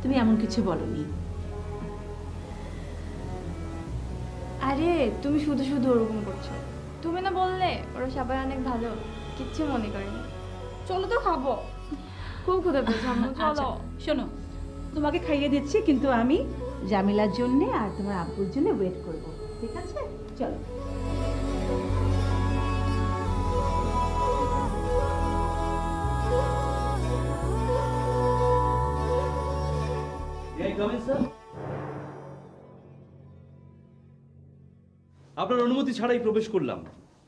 তুমি এমন কিছু বলনি। আরে তুমি শুধু শুধু ওরকম করছো। তুমি না বললে ওরা সবাই অনেক ভালো, কিচ্ছু মনে করেনি। চলো তো খাবো, খুব ক্ষুধা পেয়েছে আম্মু, চলো। শোনো, তোমাকে খাইয়ে দিচ্ছি, কিন্তু আমি জামিলার জন্য আর তোমার আব্বুর জন্য ওয়েট করব, ঠিক আছে? চলো। আপনার অনুমতি ছাড়াই প্রবেশ করলাম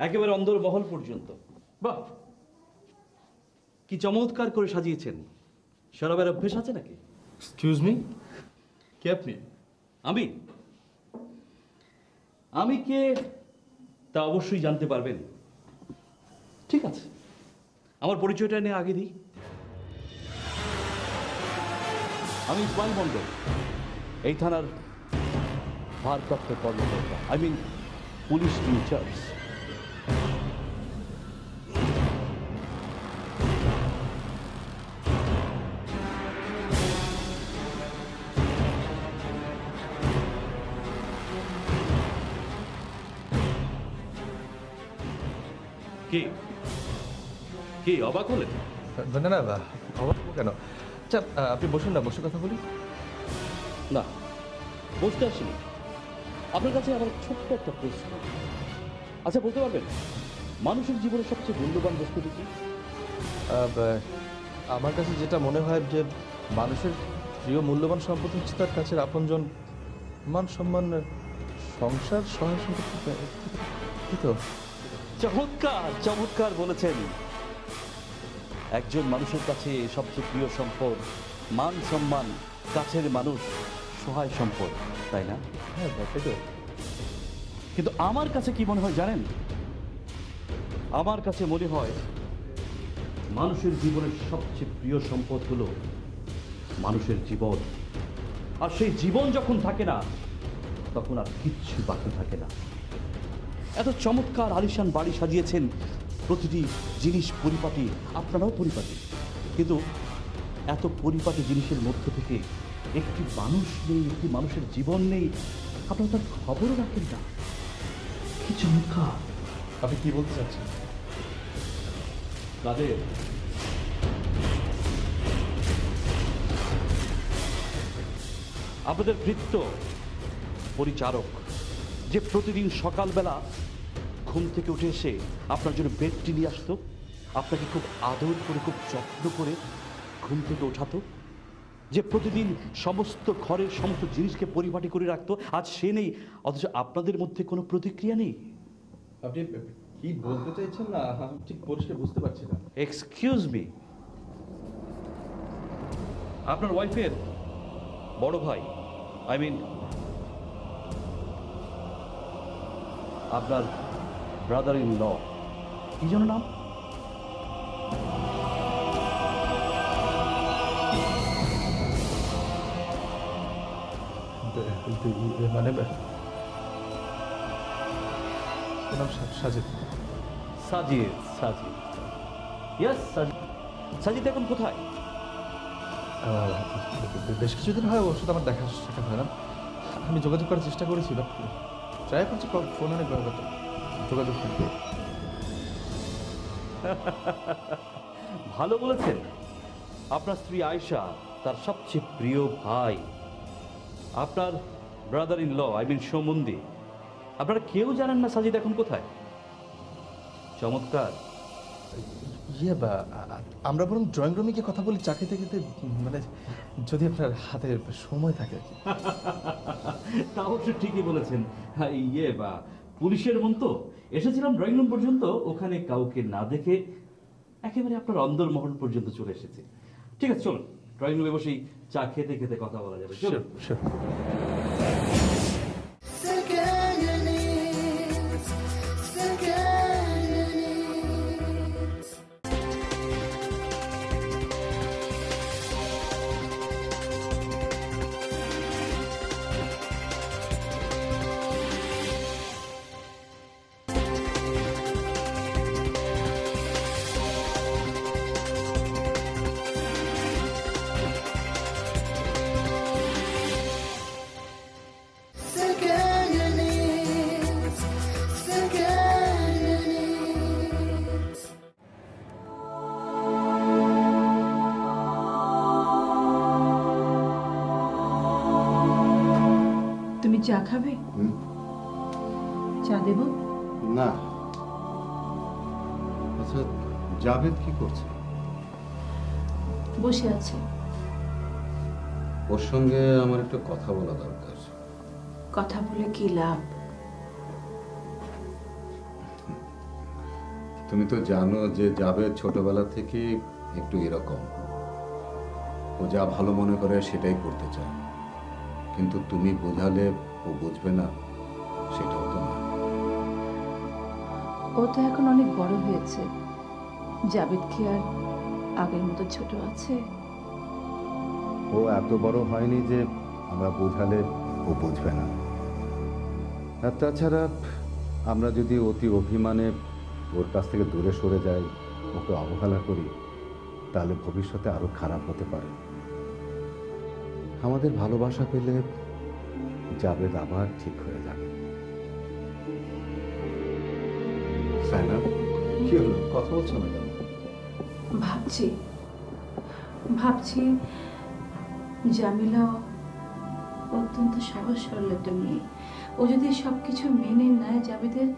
একেবারে অন্দর মহল পর্যন্ত। বাহ, কি চমৎকার করে সাজিয়েছেন। শরাবের অভ্যেস আছে নাকি? এক্সকিউজ মি, কে আপনি? আমি কে তা অবশ্যই জানতে পারবেন। ঠিক আছে, আমার পরিচয়টা নিয়ে আগে দিই। আমি ইসমাইল মণ্ডল, এই থানার ভারপ্রাপ্ত কর্মকর্তা, পুলিশ ইনচার্জ। কি কি অবাক হলেন? না না না, অবাক হবো কেন? আচ্ছা আপনি বসুন না, বসে কথা বলি। না, বসতে আসিনি। আপনার কাছে আমার ছোট্ট একটা প্রশ্ন। আচ্ছা বলতে পারবেন মানুষের জীবনে সবচেয়ে মূল্যবান বস্তুটি কি? আমার কাছে যেটা মনে হয় যে মানুষের প্রিয় মূল্যবান সম্পদ হচ্ছে তার কাছের আপনজন, মান সম্মান, সংসার, সহায় সম্পত্তি। তো চমৎকার চমৎকার বলেছেন। একজন মানুষের কাছে সবচেয়ে প্রিয় সম্পদ মান সম্মান, কাছের মানুষ, সহায় সম্পদ, তাই না? হ্যাঁ তাই তো। কিন্তু আমার কাছে কি মনে হয় জানেন? আমার কাছে মনে হয় মানুষের জীবনের সবচেয়ে প্রিয় সম্পদ হলো মানুষের জীবন। আর সেই জীবন যখন থাকে না তখন আর কিচ্ছু বাকি থাকে না। এত চমৎকার আলিশান বাড়ি সাজিয়েছেন, প্রতিটি জিনিস পরিপাটি, আপনারাও পরিপাটি, কিন্তু এত পরিপাটি জিনিসের মধ্য থেকে একটি মানুষ নেই, একটি মানুষের জীবন নেই, আপনারা তার খবরও রাখেন না। কি চমৎকার! আপনি কি বলতে চাচ্ছেন? তাদের আপনাদের ভৃত্য পরিচারক যে প্রতিদিন সকালবেলা ঘুম থেকে উঠে এসে আপনার জন্য বেডটি নিয়ে আসতো, আপনাকে খুব আদর করে, খুব যত্ন করে ঘুম থেকে ওঠাতো, যে প্রতিদিন সমস্ত ঘরের সমস্ত জিনিসকে পরিপাটি করে রাখতো, আজ সে নেই, অথচ আপনাদের মধ্যে কোনো প্রতিক্রিয়া নেই। আপনি কি বলতে চাইছেন না ঠিক পরিষ্কার বুঝতে পারছি না। এক্সকিউজ মি, আপনার ওয়াইফের বড় ভাই, আই মিন আপনার ব্রাদার ইন ল, কি যেন নাম? মানে সাজিদ। সাজিদ, সাজিদ, ইয়েস সাজিদ। সাজিদ এখন কোথায়? বেশ কিছুদিন হয় ওর সাথে আমার দেখা সাক্ষাৎ হয় না। আমি যোগাযোগ করার চেষ্টা করেছি, বাট ট্রাই করছি, ফোন অনেক যোগাযোগ করতে। ভালো বলেছেন। আপনার স্ত্রী আয়েশা তার সবচেয়ে প্রিয় ভাই, আপনার brother in law, I mean সমন্ধি, আপনারা কেউ জানেন না সাজিদ এখন কোথায়? চমৎকার। ইয়ে বা আমরা বরং ড্রয়িং রুমে গিয়ে কথা বলি চা খেতে খেতে, মানে যদি আপনার হাতে সময় থাকে আর কি। তা অবশ্য ঠিকই বলেছেন। হ্যাঁ, ইয়ে বা পুলিশের মন তো, এসেছিলাম ড্রয়িং রুম পর্যন্ত, ওখানে কাউকে না দেখে একেবারে আপনার অন্দরমহল পর্যন্ত চলে এসেছে। ঠিক আছে চলুন, ড্রয়িং রুমে বসেই চা খেতে খেতে কথা বলা যাবে। চলুন। তুমি চা খাবে? চা দেব? না। আচ্ছা জাভেদ কি করছে? বসে আছে। ওর সঙ্গে আমার একটা কথা বলা দরকার। কথা বলে কি লাভ? তুমি তো জানো যে জাভেদ ছোটবেলা থেকে একটু এরকম, ও যা ভালো মনে করে সেটাই করতে চায়, কিন্তু তুমি বোঝালে ও বুঝবে না, সেটাও তো না। ও তো এখন অনেক বড় হয়েছে, জাভেদ কি আর আগের মতো ছোট আছে? ও এত বড় হয়নি যে আমরা বোঝালে ও বুঝবে না। আর তাছাড়া আমরা যদি অতি অভিমানে ওর কাছ থেকে দূরে সরে যাই, ওকে অবহেলা করি, তাহলে ভবিষ্যতে আরো খারাপ হতে পারে। আমাদের ভালোবাসা পেলে জাবেদ আবার ঠিক হয়ে যাবে। সাইনা, কি হলো, কথা বলছো না কেন? ভাবছি জামিলা অত্যন্ত সহজ সরল একটা মেয়ে। ও যদি সবকিছু মেনে নেয় জাবেদের,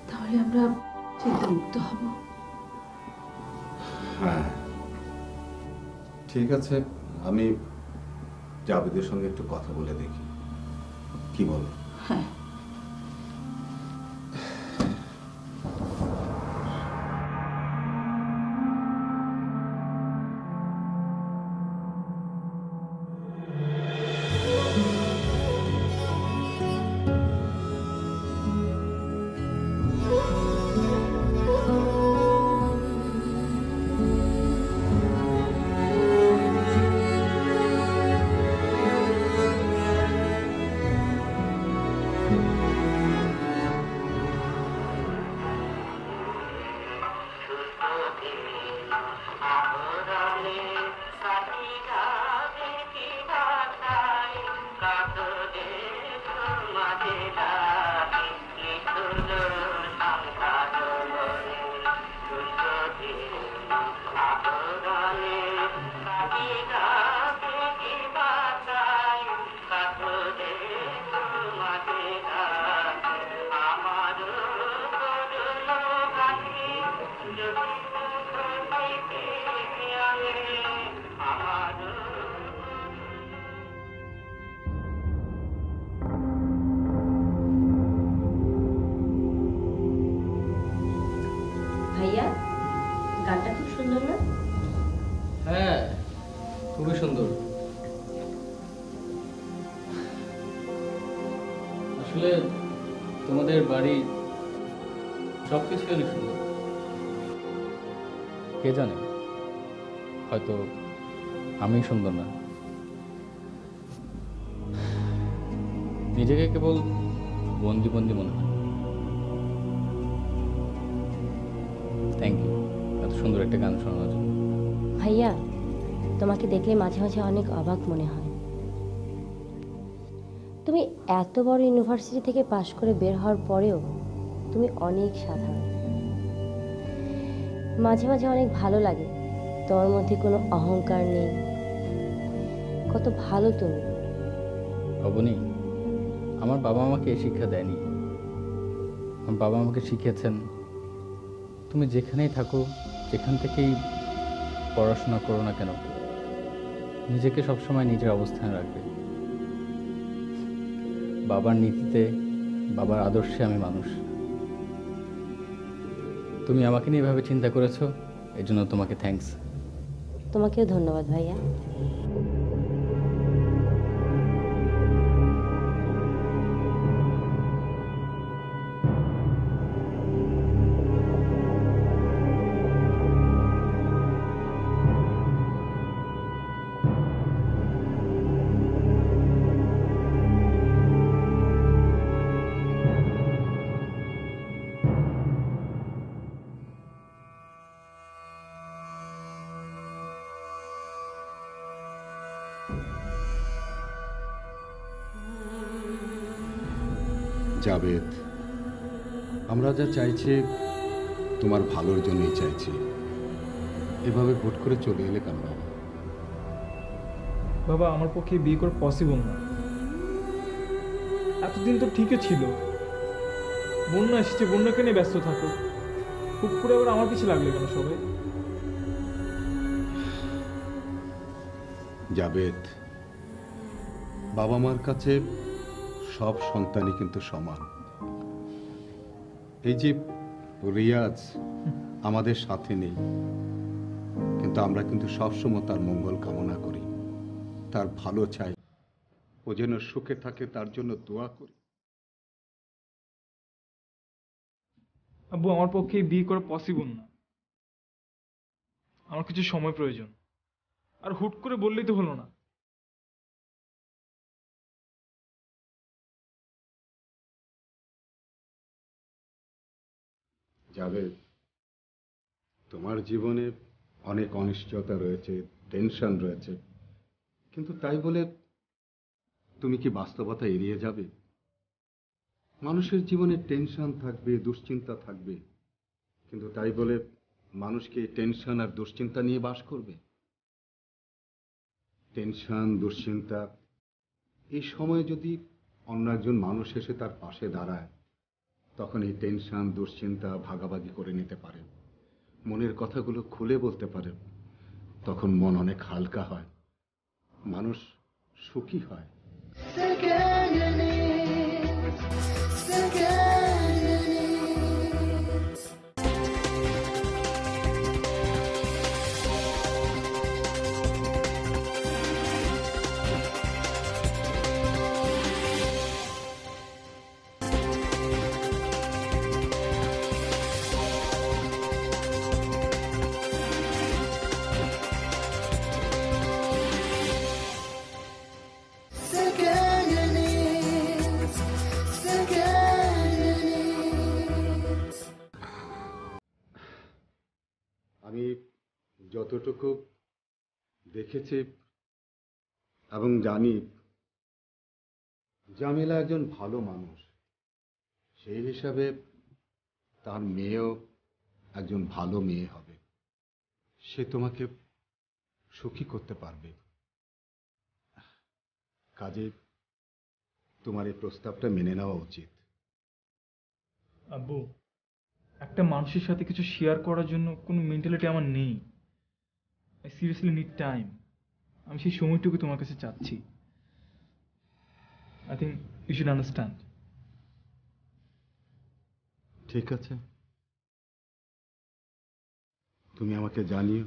তাহলে আমরা চিন্তামুক্ত হব। হ্যাঁ ঠিক আছে, আমি জাবেদের সঙ্গে একটু কথা বলে দেখি, কি বলো? হ্যাঁ। ভাইয়া, গানটা খুব সুন্দর না? হ্যাঁ, খুবই সুন্দর। আসলে তোমাদের বাড়ি সবকিছু অনেক সুন্দর। কে জানে, হয়তো আমি সুন্দর না, নিজেকে কেবল বন্দি বন্দি মনে হয়। থ্যাংক ইউ এত সুন্দর একটা গান শোনানোর জন্য। ভাইয়া, তোমাকে দেখলে মাঝে মাঝে অনেক অবাক মনে হয়। তুমি এত বড় ইউনিভার্সিটি থেকে পাশ করে বের হওয়ার পরেও তুমি অনেক সাধারণ। মাঝে মাঝে অনেক ভালো লাগে, তোমার মধ্যে কোনো অহংকার নেই, কত ভালো তুমি। অবনী, আমার বাবা আমাকে এই শিক্ষা দেয়নি। আমার বাবা আমাকে শিখিয়েছেন, তুমি যেখানেই থাকো, যেখান থেকেই পড়াশোনা করো না কেন, নিজেকে সবসময় নিজের অবস্থানে রাখবে। বাবার নীতিতে, বাবার আদর্শে আমি মানুষ। তুমি আমাকে নিয়ে এভাবে চিন্তা করেছো, এর জন্য তোমাকে থ্যাঙ্কস। তোমাকেও ধন্যবাদ ভাইয়া। জাবেদ, আমরা যা চাইছি তোমার ভালোর জন্যই চাইছি। এভাবে হুট করে চলে এলে কেন? বাবা, আমার পক্ষে বিয়ে করা পসিবল না। এতদিন তো ঠিকই ছিল, বন্যা এসেছে, বন্যাকে নিয়ে ব্যস্ত থাকো। হুট করে আবার আমার পিছিয়ে লাগলে কেন সবাই? জাবেদ, বাবা মার কাছে সব সন্তানই কিন্তু সমান। এই যে রিয়াজ আমাদের সাথে নেই, কিন্তু আমরা কিন্তু সবসময় তার মঙ্গল কামনা করি, তার ভালো চাই, ও যেন সুখে থাকে তার জন্য দোয়া করি। আব্বু, আমার পক্ষে বিয়ে করা পসিবল না। আমার কিছু সময় প্রয়োজন, আর হুট করে বললেই তো হলো না। যাবে, তোমার জীবনে অনেক অনিশ্চয়তা রয়েছে, টেনশন রয়েছে, কিন্তু তাই বলে তুমি কি বাস্তবতা এড়িয়ে যাবে? মানুষের জীবনে টেনশন থাকবে, দুশ্চিন্তা থাকবে, কিন্তু তাই বলে মানুষকে টেনশন আর দুশ্চিন্তা নিয়ে বাস করবে? টেনশন, দুশ্চিন্তা এই সময়ে যদি অন্য একজন মানুষ এসে তার পাশে দাঁড়ায়, তখন এই টেনশন, দুশ্চিন্তা ভাগাভাগি করে নিতে পারে, মনের কথাগুলো খুলে বলতে পারে, তখন মন অনেক হালকা হয়, মানুষ সুখী হয়। আমি যতটুকু দেখেছি এবং জানি, জামিলা একজন ভালো মানুষ, সেই হিসাবে তার মেয়েও একজন ভালো মেয়ে হবে, সে তোমাকে সুখী করতে পারবে। কাজে তোমার এই প্রস্তাবটা মেনে নেওয়া উচিত। আব্বু, একটা মানুষের সাথে কিছু শেয়ার করার জন্য কোনো মেন্টালিটি আমার নেই। I seriously need time. আমি সেই সময়টুকু তোমার কাছে চাচ্ছি। I think you should understand. ঠিক আছে, তুমি আমাকে জানিও।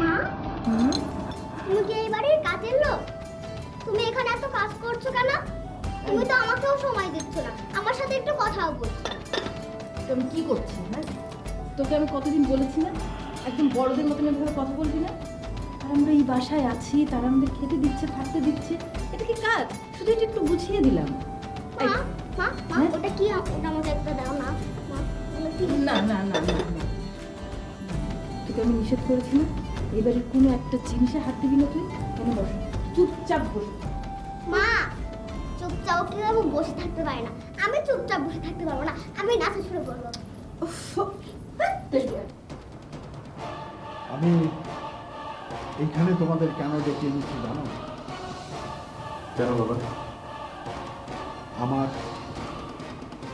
মা, তুমি কি এই বাড়ির কাজের লোক? তুমি এখানে এত কাজ করছো কেন? তুমি তো আমাকেও সময় দিচ্ছ না, আমার সাথে একটু কথাও বলছো। আমি কি করছি? হ্যাঁ, তোকে আমি কতদিন বলেছি না একদম বড়দের মতন এভাবে কথা বলবি না? আর আমরা এই বাসায় আছি, তারা আমাদের খেতে দিচ্ছে, থাকতে দিচ্ছে, এটা কি কাজ? শুধু এটা একটু বুঝিয়ে দিলাম। মা, মা, মা, ওটা কি? ওটা আমাকে একটা দাও না। মা, না না না না না, তোকে আমি নিষেধ করেছি না এবারে কোনো একটা জিনিসে হাত দিবি না। তুই কেন বস, চুপচাপ বস। মা, চুপচাপ কিভাবে বসে থাকতে পারে না? আমি চুপচাপ বসে থাকতে পারবো না, আমি নাচা শুরু করবো। আমি এইখানে তোমাদের কেন ডেকে এনেছি জানো? কেন বাবা? আমার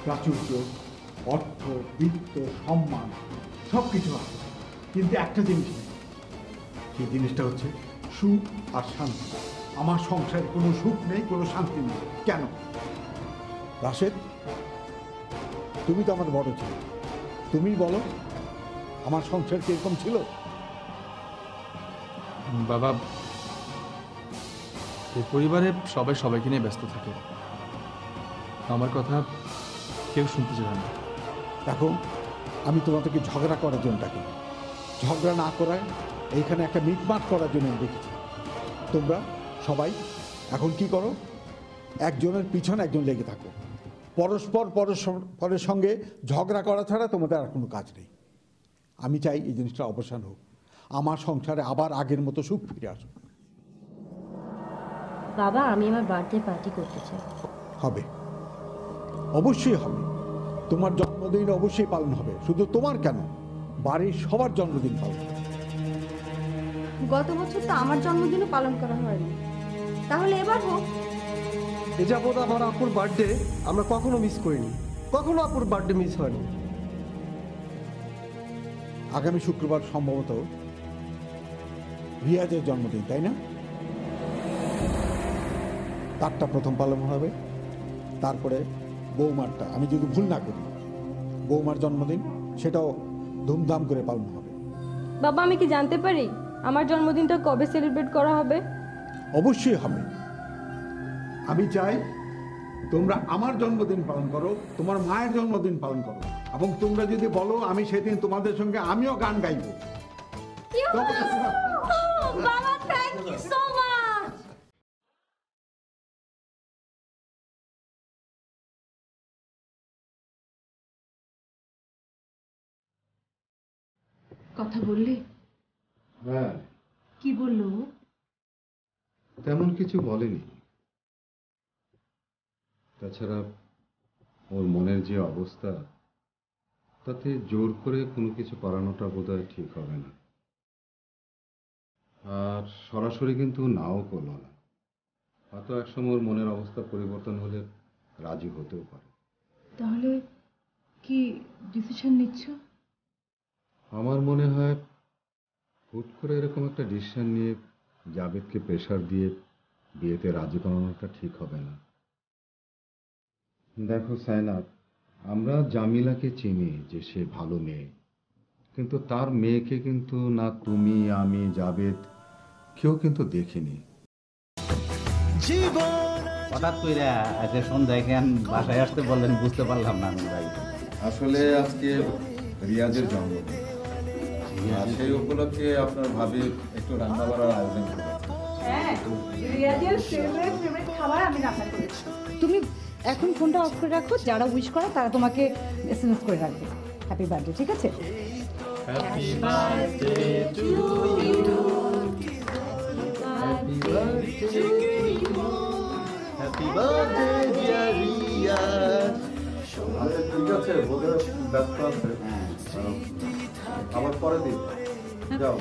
প্রাচুর্য, অর্থ, বিত্ত, সম্মান সব কিছু আছে, কিন্তু একটা জিনিস নেই। সেই জিনিসটা হচ্ছে সুখ আর শান্তি। আমার সংসারে কোনো সুখ নেই, কোনো শান্তি নেই। কেন? রাশেদ, তুমি তো আমার বড় ছিল, তুমি বলো আমার সংসার কিরকম ছিল? বাবা, এই পরিবারে সবাই সবাইকে নিয়ে ব্যস্ত থাকে, আমার কথা কেউ শুনতে চায় না। দেখো, আমি তোমাদেরকে ঝগড়া করার জন্য ডাকি, ঝগড়া না করায় এইখানে একটা মিটমাট করার জন্য আমি দেখেছি। তোমরা সবাই এখন কি করো? একজনের পিছনে একজন লেগে থাকো, পরস্পর পরের সঙ্গে ঝগড়া করা ছাড়া তোমাদের আর কোনো কাজ নেই। আমি চাই এই জিনিসটা অবসান হোক, আমার সংসারে আবার আগের মতো সুখ ফিরে আসুক। বাবা, আমি আমার বার্থডে পার্টি করতে চাই। হবে, অবশ্যই হবে। তোমার জন্মদিন অবশ্যই পালন হবে। শুধু তোমার কেন, বাড়ির সবার জন্মদিন পালন হবে। গত বছর তো আমার জন্মদিনও পালন করা হয়নি, তাহলে এবার হোক। এ যাবৎ আমার আপুর বার্থডে আমরা কখনো মিস করিনি, কখনো আপুর বার্থডে মিস হয়নি। আগামী শুক্রবার সম্ভবত রিয়াজের জন্মদিন, তাই না? তারটা প্রথম পালন হবে, তারপরে বৌমারটা, আমি যদি ভুল না করি বৌমার জন্মদিন সেটাও ধুমধাম করে পালন হবে। বাবা, আমি কি জানতে পারি আমার জন্মদিনটা কবে সেলিব্রেট করা হবে? অবশ্যই হবে। আমি চাই তোমরা আমার জন্মদিন পালন করো, তোমার মায়ের জন্মদিন পালন করো, এবং তোমরা যদি বলো আমি সেদিন তোমাদের সঙ্গে আমিও গান গাইব। বাবা, থ্যাংক ইউ সো মাচ। কথা বললি? হ্যাঁ, কি বললো? তেমন কিছু বলেনি। তাছাড়া ওর মনের যে অবস্থা, তাতে জোর করে কোনো কিছু করানোটা বোধহয় ঠিক হবে না। আর সরাসরি কিন্তু নাও করলো না, হয়তো একসময় ওর মনের অবস্থা পরিবর্তন হলে রাজি হতেও পারে। তাহলে কি ডিসিশন নিচ্ছ? আমার মনে হয় হুট করে এরকম একটা ডিসিশন নিয়ে জাবেদকে প্রেশার দিয়ে বিয়েতে রাজি করানোটা ঠিক হবে না। দেখো সাইনাত, আমরা জামিলাকে চিনি যে সে ভালো মেয়ে, কিন্তু তার মেয়েকে কিন্তু না তুমি, আমি, জাবেদ কেউ কিন্তু দেখিনি। হঠাৎ করে আজকে সন্ধ্যায় কেন বাসায় আসতে বললেন বুঝতে পারলাম না আমি ভাই। আসলে আজকে রিয়াজের জন্মদিন, আর সেই উপলক্ষে আপনার ভাবি একটু রান্না বাড়ার আয়োজন করেছে। হ্যাঁ, রিয়াজের ফেভারিট খাবার আমি রান্না করেছি। তুমি এখন ফোনটা অফ করে রাখো, যারা উইশ করে তারা তোমাকে এসএমএস করে রাখবে হ্যাপি বার্থডে, ঠিক আছে? Happy birthday to you, happy birthday to you, happy birthday dear Riyaz. আচ্ছা ঠিক আছে, বোধহয় ব্যস্ত আছে, আবার পরে দিন। যাও,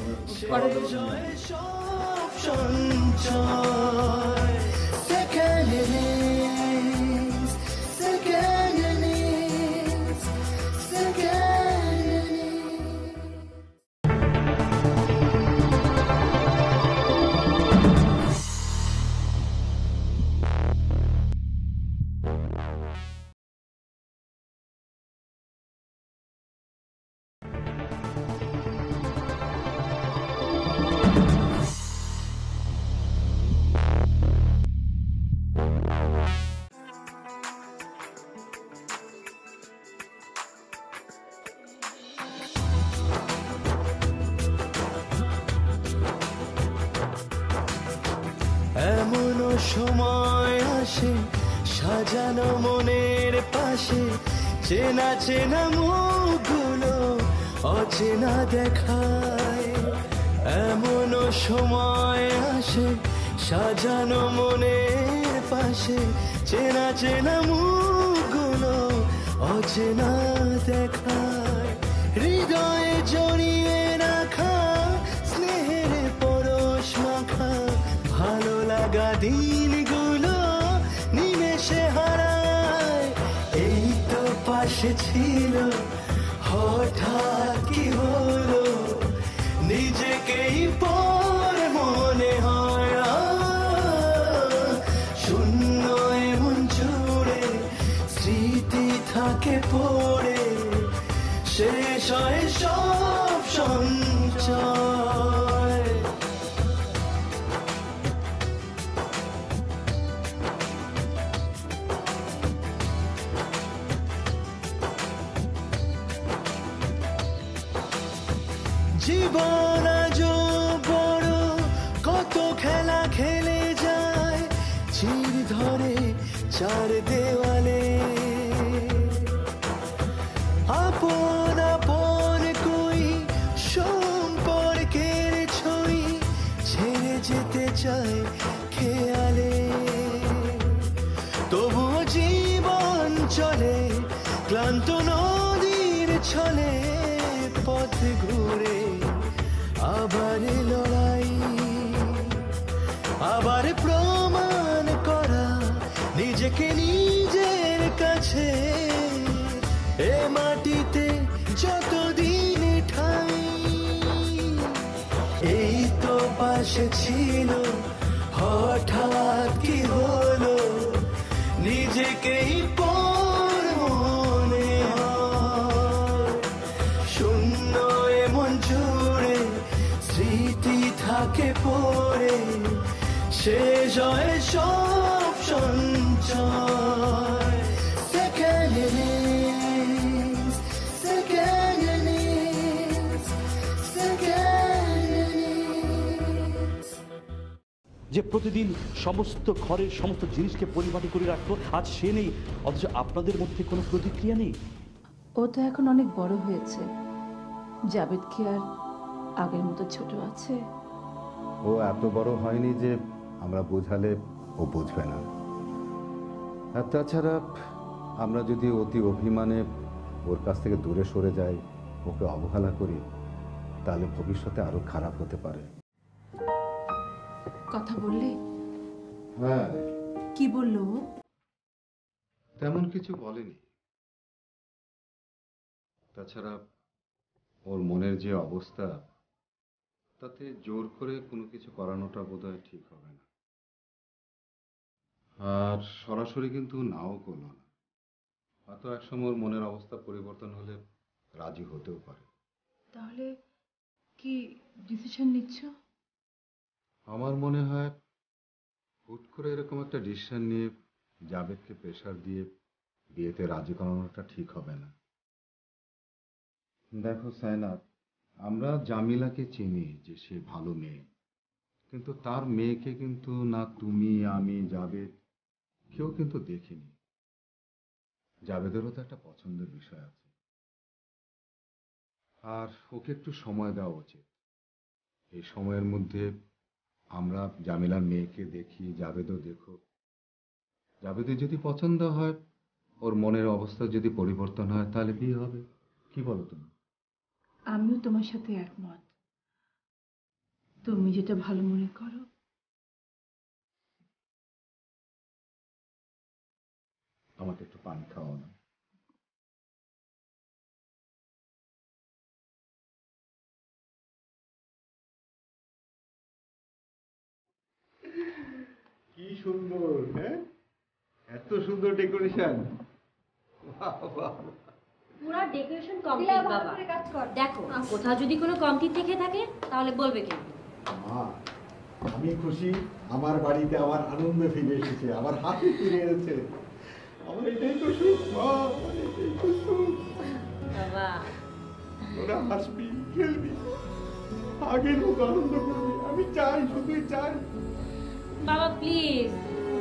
Second innings, second innings, second innings. এমনও সময় আসে সাজানো মনের পাশে, চেনা চেনা মুখগুলো অচেনা দেখায়। এমনও সময় আসে সাজানো মনের পাশে, চেনা চেনা মুখগুলো অচেনা দেখায়। হৃদয়ে জড়িয়ে রাখা স্নেহের পরশ মাখা ভালো লাগা দিনগুলো নিমেষে হারায়। এই তো পাশে ছিল, হঠাৎ কি হলো নিজেকেই পর মনে হয়। শূন্য এমন জুড়ে স্মৃতি থাকে পড়ে, শেষ হয় সব সঞ্চয়। জীবন আজ বড়, কত খেলা খেলে যায় চির ধরে চার দেওয়ালে। আপন আপন কই সম্পর্কের ছই ছেড়ে যেতে চায় খেয়ালে। তবুও জীবন চলে ক্লান্ত নদীর ছলে, পথ ঘুরে আবার লড়াই, আবার প্রমাণ করা নিজেকে নিজের কাছে। এ মাটিতে যতদিন ঠাই, এই তো পাশে ছিল, হঠাৎ কি হলো নিজেকেই পর মনে হয়। শূন্য এমন জুড়ে স্মৃতি থাকে পড়ে, শেষ হয় সব সঞ্চয়। Second innings, second innings, second innings. যে প্রতিদিন সমস্ত ঘরের সমস্ত জিনিসকে পরিপাটি করে রাখতো, আজ সে নেই, অথচ আপনাদের মধ্যে কোনো প্রতিক্রিয়া নেই। ও তো এখন অনেক বড় হয়েছে, জাবেদ কি আর আগের মতো ছোট আছে? ও এত বড় হয়নি যে আমরা বোঝালে ও বুঝবে না। আর তাছাড়া আমরা যদি অতি অভিমানে ওর কাছ থেকে দূরে সরে যাই, ওকে অবহেলা করি, তাহলে ভবিষ্যতে আরো খারাপ হতে পারে। কথা বললে? হ্যাঁ, কি বললো ও? তেমন কিছু বলেনি। তাছাড়া ওর মনের যে অবস্থা, তাতে জোর করে কোনো কিছু করানোটা বোধহয় ঠিক হবে না। আর সরাসরি কিন্তু নাও করলো না, হয়তো একসময় ওর মনের অবস্থা পরিবর্তন হলে রাজি হতেও পারে। তাহলে কি ডিসিশন নিচ্ছ? আমার মনে হয় হুট করে এরকম একটা ডিসিশন নিয়ে জাবেদকে প্রেশার দিয়ে বিয়েতে রাজি করানোটা ঠিক হবে না। দেখো সায়নাত, আমরা জামিলাকে চিনি যে সে ভালো মেয়ে, কিন্তু তার মেয়েকে কিন্তু না তুমি, আমি, জাবেদ কেউ কিন্তু দেখিনি। জাবেদেরও তো একটা পছন্দের বিষয় আছে, আর ওকে একটু সময় দেওয়া উচিত। এই সময়ের মধ্যে আমরা জামিলার মেয়েকে দেখি, জাবেদও দেখো। জাবেদের যদি পছন্দ হয়, ওর মনের অবস্থা যদি পরিবর্তন হয়, তাহলে বিয়ে হবে। কি বলো তুমি? আমিও তোমার সাথে একমত। তুমি যেটা ভালো মনে করো। আমাকে একটু পানি খাওয়াও না। কি সুন্দর, হ্যাঁ, এত সুন্দর ডেকোরেশন। পুরো ডেকোরেশন কমপ্লিট বাবা। দেখো কোথাও যদি কোনো কমতি থেকে থাকে তাহলে বলবে কিন্তু। মা, আমি খুশি, আমার বাড়িতে আমার আনন্দ ফিরে এসেছে, আমার হাসি ফিরে এসেছে। আমার এটাই তো সুখ মা, আমার এটাই তো সুখ। বাবা তোরা হাসবি, খেলবি, আগের মতো আনন্দ করবি, আমি চাই, শুধুই চাই। বাবা প্লিজ,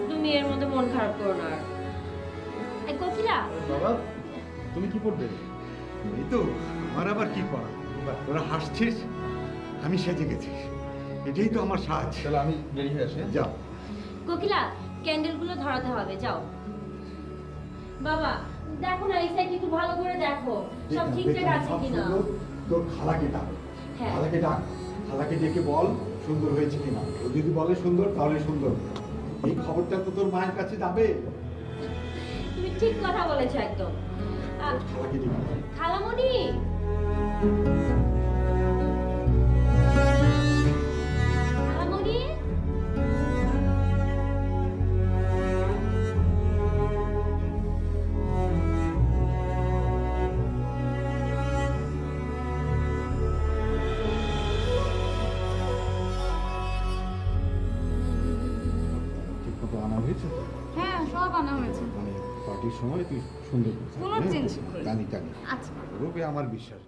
তুমি এর মধ্যে মন খারাপ করো না। এই কোকিলা, বাবা তুমি কি পড়বে? এই তো, আমার আবার কি করা? তোরা হাসছিস, আমি সেজে গেছি, এটাই তো আমার সাজ। তাহলে আমি রেডি হয়ে আসি। যাও। কোকিলা ক্যান্ডেলগুলো ধরাতে হবে, যাও। বাবা দেখো না, এই সাইড একটু ভালো করে দেখো সব ঠিকঠাক আছে কিনা। তোর খালাকে ডাক, হ্যাঁ খালাকে ডাক, খালাকে ডেকে বল সুন্দর হয়েছে কিনা। ও যদি বলে সুন্দর, তাহলে সুন্দর। এই খবরটা তো তোর মায়ের কাছে যাবে। তুমি ঠিক কথা বলেছো একদম। খালাকে ডেকে খালামণি, খালামণি, ঠিকমতো আনা হয়েছে তো? হ্যাঁ সব আনা হয়েছে। মানে পার্টির সময় তুই সুন্দর করছিস। কোনো চেঞ্জ করিনি। জানি জানি, আচ্ছা রূপে আমার বিশ্বাস।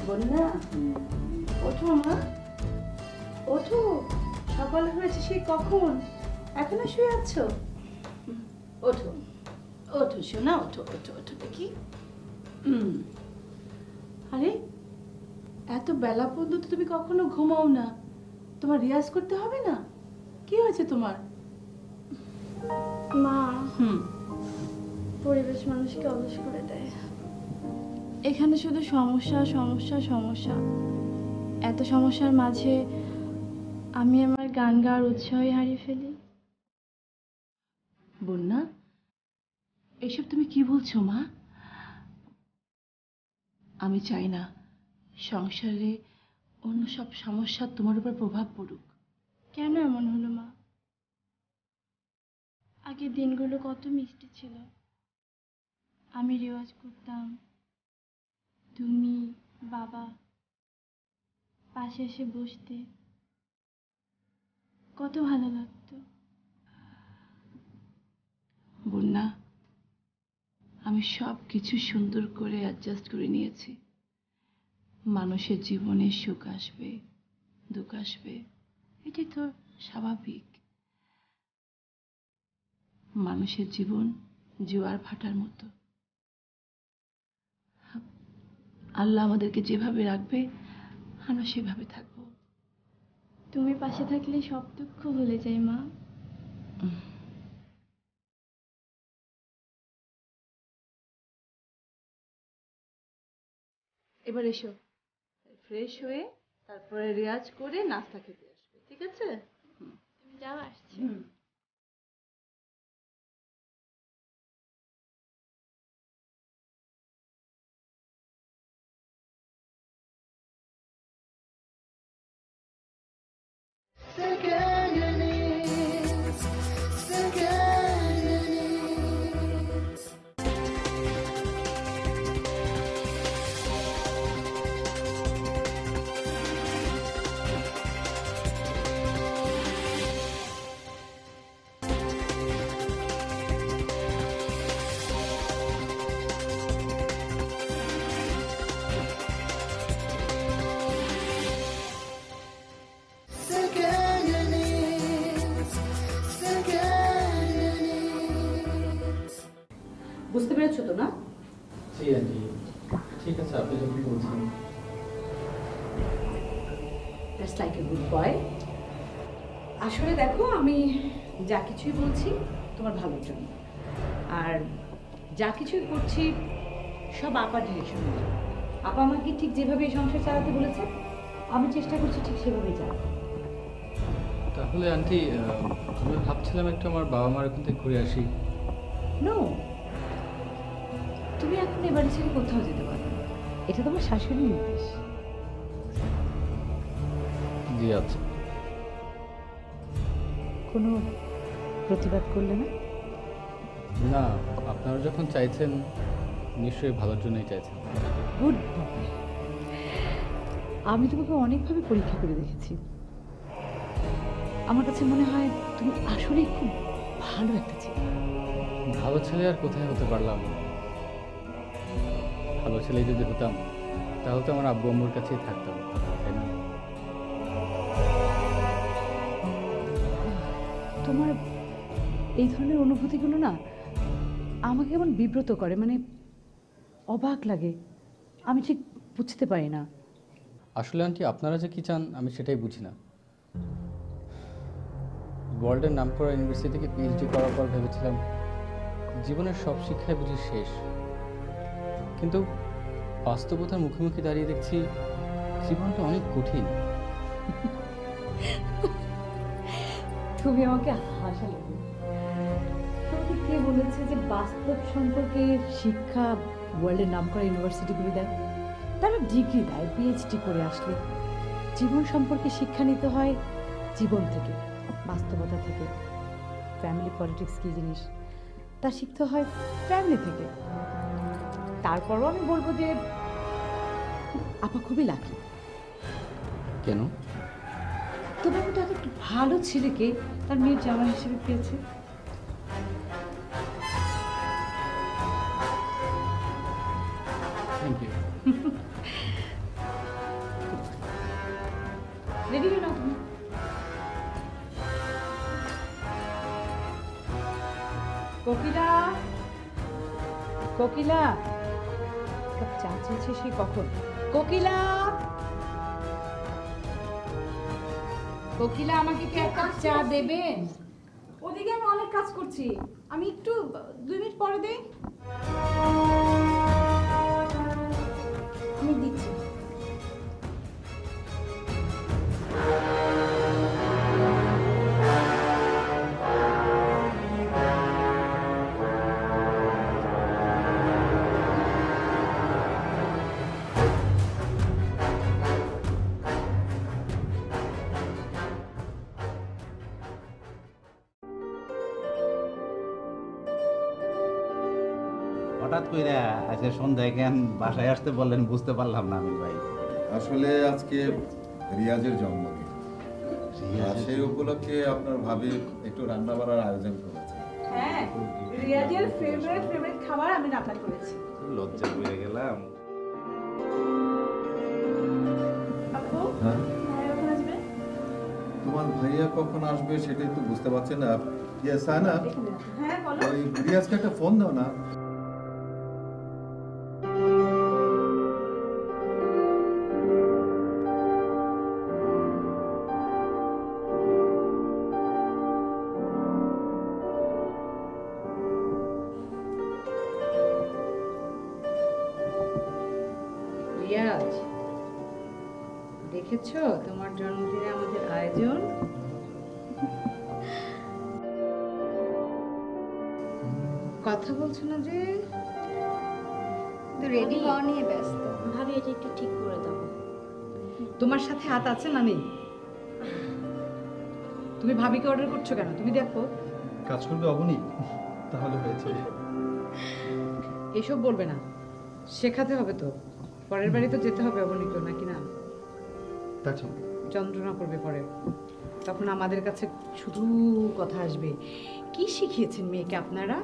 বন্যা, ওঠো মা, ওঠো, সকাল হয়েছে সেই কখন, এখনো শুয়ে আছো? ওঠো ওঠো শোনা, ওঠো ওঠো ওঠো দেখি। আরে এত বেলা পর্যন্ত তুমি কখনো ঘুমাও না, তোমার রিয়াজ করতে হবে না? কি হয়েছে তোমার? মা, পরিবেশ মানুষকে অলস করে দেয়। এখানে শুধু সমস্যা সমস্যা সমস্যা। এত সমস্যার মাঝে আমি আমার গান গাওয়ার উৎসাহই হারিয়ে ফেলি। বন্যা, এসব তুমি কি বলছো মা? আমি চাই না সংসারে অন্য সব সমস্যা তোমার উপর প্রভাব পড়ুক। কেন এমন হলো মা? আগের দিনগুলো কত মিষ্টি ছিল। আমি রেওয়াজ করতাম, তুমি বাবা পাশে এসে বসতে, কত ভালো লাগতো। বন্যা, আমি সব কিছু সুন্দর করে অ্যাডজাস্ট করে নিয়েছি। মানুষের জীবনে সুখ আসবে, দুঃখ আসবে, এটাই তো স্বাভাবিক। মানুষের জীবন জোয়ার ভাটার মতো। আল্লাহ আমাদেরকে যেভাবে রাখবে আমরা সেভাবে থাকবো। তুমি পাশে থাকলে সব দুঃখ ভুলে যাই মা। এবার এসো, ফ্রেশ হয়ে তারপরে রিয়াজ করে নাস্তা খেতে আসবে, ঠিক আছে? তুমি যাও, আসছি। বুঝতে পেরেছো তো না? জি আন্টি, ঠিক আছে আপনি যখন বলছেন। Just like a good boy. আসলে দেখো, আমি যা কিছুই বলছি তোমার ভালোর জন্য, আর যা কিছুই করছি সব আপার ডিরেকশন। আপা আমাকে ঠিক যেভাবে এই সংসার চালাতে বলেছে আমি চেষ্টা করছি ঠিক সেভাবেই চালাতে। তাহলে আন্টি, আমি ভাবছিলাম একটু আমার বাবা মার ওখান থেকে ঘুরে আসি। নো, তুমি এখন এবারে ছেড়ে কোথাও যেতে পারবে না, এটা তোমার শাশুড়ির নির্দেশ। জি আচ্ছা। কোনো প্রতিবাদ করলে না? না, আপনারা যখন চাইছেন নিশ্চয়ই ভালোর জন্যই চাইছেন। Good boy. আমি তোমাকে অনেকভাবে পরীক্ষা করে দেখেছি। আমার কাছে মনে হয় তুমি আসলেই খুব ভালো একটা ছেলে। ভালো ছেলে আর কোথায় হতে পারলাম? ভালো ছেলে যদি হতাম তাহলে তো আমার আব্বু আম্মুর কাছেই থাকতাম, তাই না? তোমার এই ধরনের অনুভূতিগুলো না আমাকে কেমন বিব্রত করে, মানে অবাক লাগে। আমি ঠিক বুঝতে পারি না। আসলে আন্টি, আপনারা যে কি চান আমি সেটাই বুঝি না। ওয়ার্ল্ডের নামকরা ইউনিভার্সিটি থেকে পিএইচডি করার পর ভেবেছিলাম জীবনের সব শিক্ষাই বুঝি শেষ, কিন্তু বাস্তবতার মুখোমুখি দাঁড়িয়ে দেখছি জীবনটা অনেক কঠিন। তুমি আমাকে হাসালে। তোমাকে কে বলেছে যে বাস্তব সম্পর্কে শিক্ষা ওয়ার্ল্ডের নামকরা ইউনিভার্সিটিগুলি দেয়? তারা ডিগ্রি দেয়, পিএইচডি করে আসলে। জীবন সম্পর্কে শিক্ষা নিতে হয় জীবন থেকে, বাস্তবতা থেকে। ফ্যামিলি পলিটিক্স কী জিনিস তা শিখতে হয় ফ্যামিলি থেকে। তারপরও আমি বলবো যে আপা খুবই লাকি। কেন? তোমার মতো এত ভালো ছেলেকে তার মেয়ের জামাই হিসেবে পেয়েছে। Thank you. রেডি হয়ে নাও তুমি। কোকিলা, কোকিলা, চা চেয়েছে সে কখন? কোকিলা, কোকিলা, আমাকে কি এক কাপ চা দেবেন? ওদিকে আমি অনেক কাজ করছি, আমি একটু 2 মিনিট পরে দেই। আমি দিচ্ছি। হঠাৎ কইরা আজকে সন্ধ্যায় কেন বাসায় আসতে বললেন বুঝতে পারলাম না আমিন ভাই। আসলে আজকে রিয়াজের জন্মদিন, আর সেই উপলক্ষে আপনার ভাবি একটু রান্না বাড়ার আয়োজন করেছে। হ্যাঁ, রিয়াজের ফেভারিট খাবার আমি রান্না করেছি। লজ্জা পেয়ে গেলাম। আপু, হ্যাঁ, ভাইয়া কখন আসবে? তোমার ভাইয়া কখন আসবে সেটাই তো বুঝতে পারছি না। ইয়ে সানা, হ্যাঁ বলো। ওই রিয়াজকে একটা ফোন দাও না। রিয়াজ, দেখেছো তোমার জন্মদিনে আমাদের আয়োজন? কথা বলছো না যে? তো রেডি হওয়া নিয়ে ব্যস্ত। ভাবি এটা একটু ঠিক করে দাও। তোমার সাথে হাত আছে না নেই? তুমি ভাবিকে অর্ডার করছো কেন? তুমি দেখো। কাজ করবে অবনী, তাহলে হয়েছে। এসব বলবে না, শেখাতে হবে তো। পরের বাড়ি তো যেতে হবে অবনীকে, নাকি না? যন্ত্রণা করবে পরে, তখন আমাদের কাছে শুধু কথা আসবে। কি শিখিয়েছেন মেয়েকে আপনারা?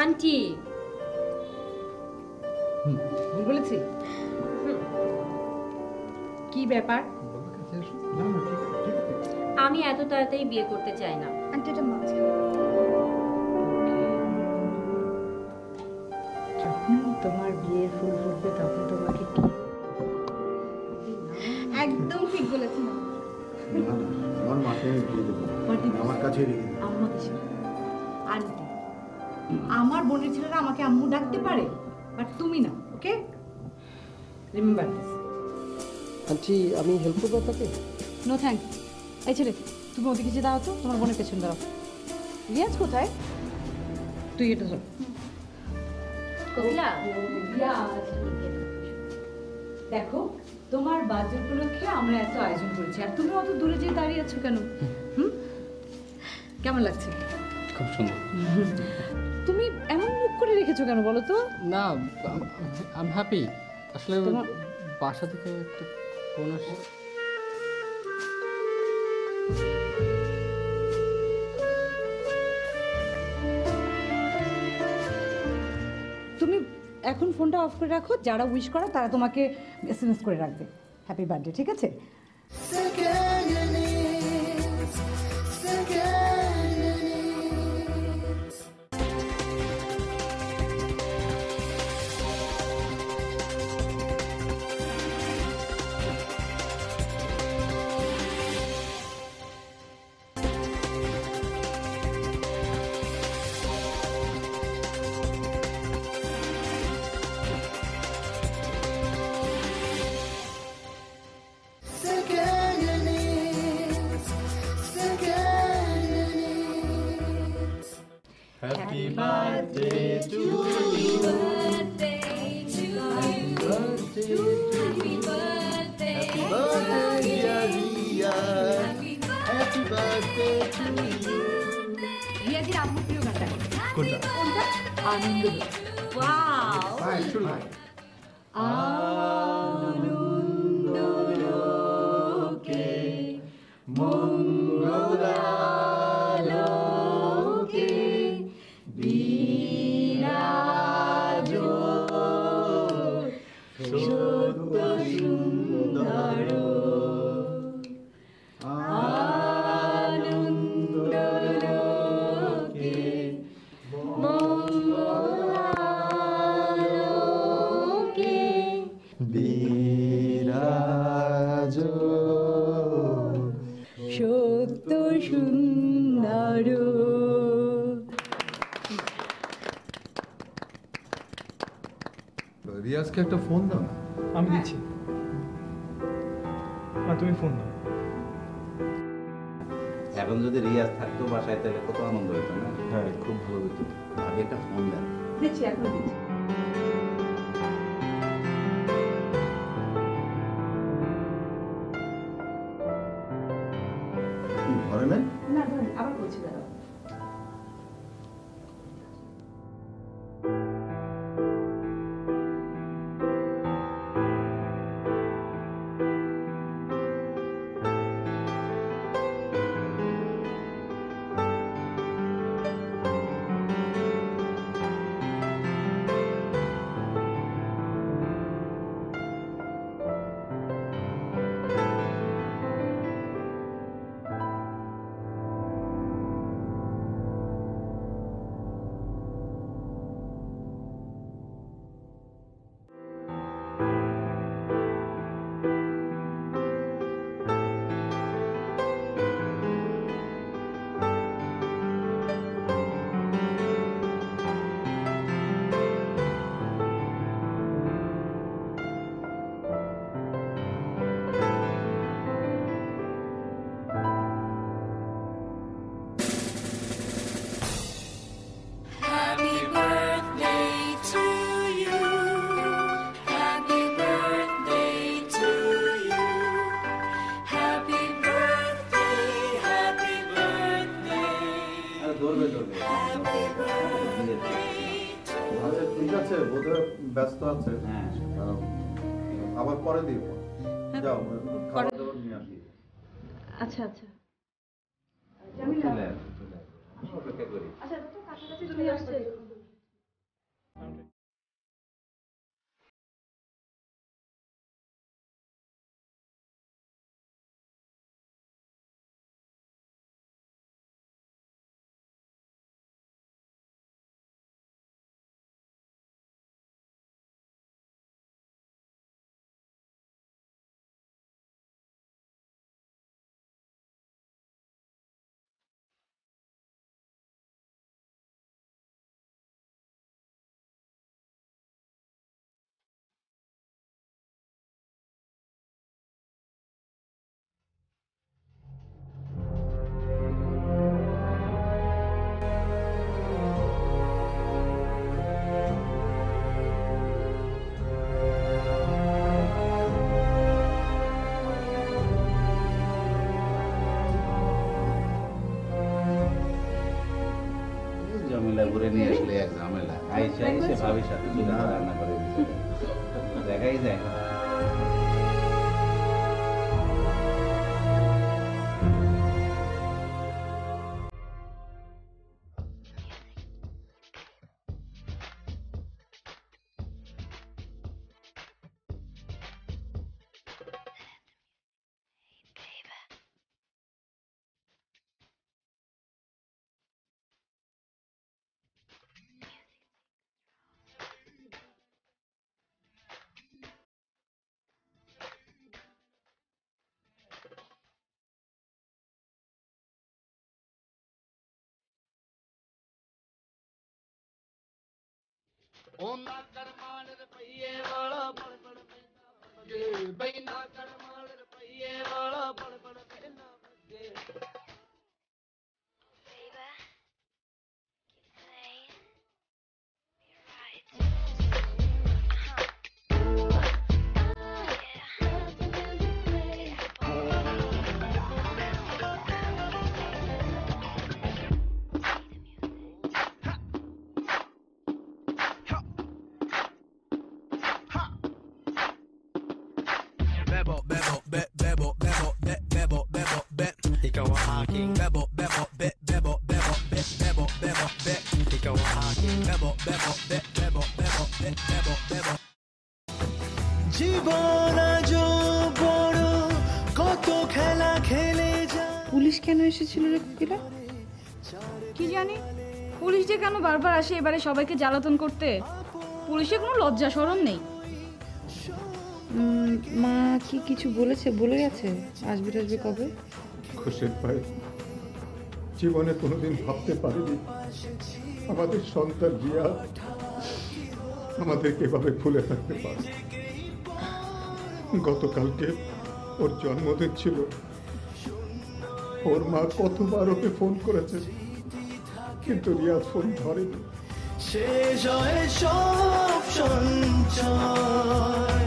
আন্টি, ভুল বলেছি? কি ব্যাপার? আমি এত তাড়াতাড়ি বিয়ে করতে চাই না। আন্টি এটা মাছ। যখন তোমার বিয়ের ফুল ফুটবে তখন তোমাকে কি? একদম ঠিক বলেছেন। আমার মাকে আমি দিয়ে দেবো, আমার কাছে রেখে দেবো। আম্মা কিসে? আন্টি। আমার বোনের ছেলেরা আমাকে আম্মু ডাকতে পারে, বাট তুমি না। Okay, remember this. আন্টি, আমি হেল্প করবো আপনাকে? No thanks. এই ছেলে, তুমি ওদিকে যে দাও তো, তোমার বোনের পেছন দাঁড়াও। রিয়াজ কোথায়? তুই এটা ধর। কোকিলা, দেখো, তোমার বার্থডে উপলক্ষে আমরা এত আয়োজন করেছি, আর তুমি অত দূরে যেয়ে দাঁড়িয়ে আছো কেন? কেমন লাগছে? খুব সুন্দর। তুমি এমন মুখ করে রেখেছো কেন বলো তো? না, আই হ্যাপি। আসলে বাসা থেকে একটা ফোন আসে। তুমি এখন ফোনটা অফ করে রাখো, যারা উইশ করে তারা তোমাকে এসএমএস করে রাখবে হ্যাপি বার্থডে, ঠিক আছে? Happy birthday to you. Happy birthday to you. Happy birthday, dear Ria. Happy birthday to you. রিয়াজির আম্মু প্রিয় গানটা কোনটা? কোনটা? আনন্দ। Wow, Fine, fine. আনন্দ লোকে মঙ্গলালোকে বিরাজ সত্য সুন্দর আনন্দ রিয়াজকে একটা ফোন দাও না। আমি দিচ্ছি। মা তুমি ফোন দাও। এখন যদি রিয়াজ থাকতো বাসায় তাহলে কত আনন্দ হতো না? হ্যাঁ, খুব ভালো হতো। আগে একটা ফোন দেন। দিচ্ছি, এখন দিচ্ছি। ধরে নেই? না ধরেন, আবার বলছি দাঁড়াও। Happy birthday to you. Happy birthday to you. Happy birthday, happy birthday. Happy birthday to আচ্ছা ঠিক আছে, বোধহয় ব্যস্ত আছে। আবার পরে দিব। যাও খাবার দাবার নিয়ে আসি। আচ্ছা আচ্ছা। অপেক্ষা করি। আচ্ছা তো কাছাকাছি চলে আসছে। জমিলা ঘুরে নিয়ে আসলে এক ঝামেলা। আইসা এসে ভাবির সাথে চলে রান্না করে দিতে দেখাই যায় না। ਉਹਨਾਂ ਕਰਮਾਨ ਰੁਪਈਏ ਵਾਲਾ ਬੜ ਬੜ ਪੈਂਦਾ ਬੱਗੇ ਬੈਨਾ ਕਰਮਾਨ ਰੁਪਈਏ ਵਾਲਾ ਬੜ ਬੜ ਪੈਂਦਾ ਬੱਗੇ জীবন আজ বড় কত খেলা খেলে যায়। পুলিশ কেন এসেছিল রে কোকিলা? কি জানি পুলিশ যে কেন বারবার আসে এবারে সবাইকে জ্বালাতন করতে। পুলিশের কোনো লজ্জা শরম নেই। মা কি কিছু বলেছে? বলে গেছে আসবে টাসবে কবে? খুশির ভাই, জীবনে কোনোদিন ভাবতে পারিনি আমাদের সন্তান রিয়া আমাদেরকে এভাবে ভুলে থাকতে পারে? গতকালকে ওর জন্মদিন ছিল, ওর মা কতবার ওকে ফোন করেছে, কিন্তু রিয়াজ ফোন ধরেনি। শেষ হয় সব সঞ্চয়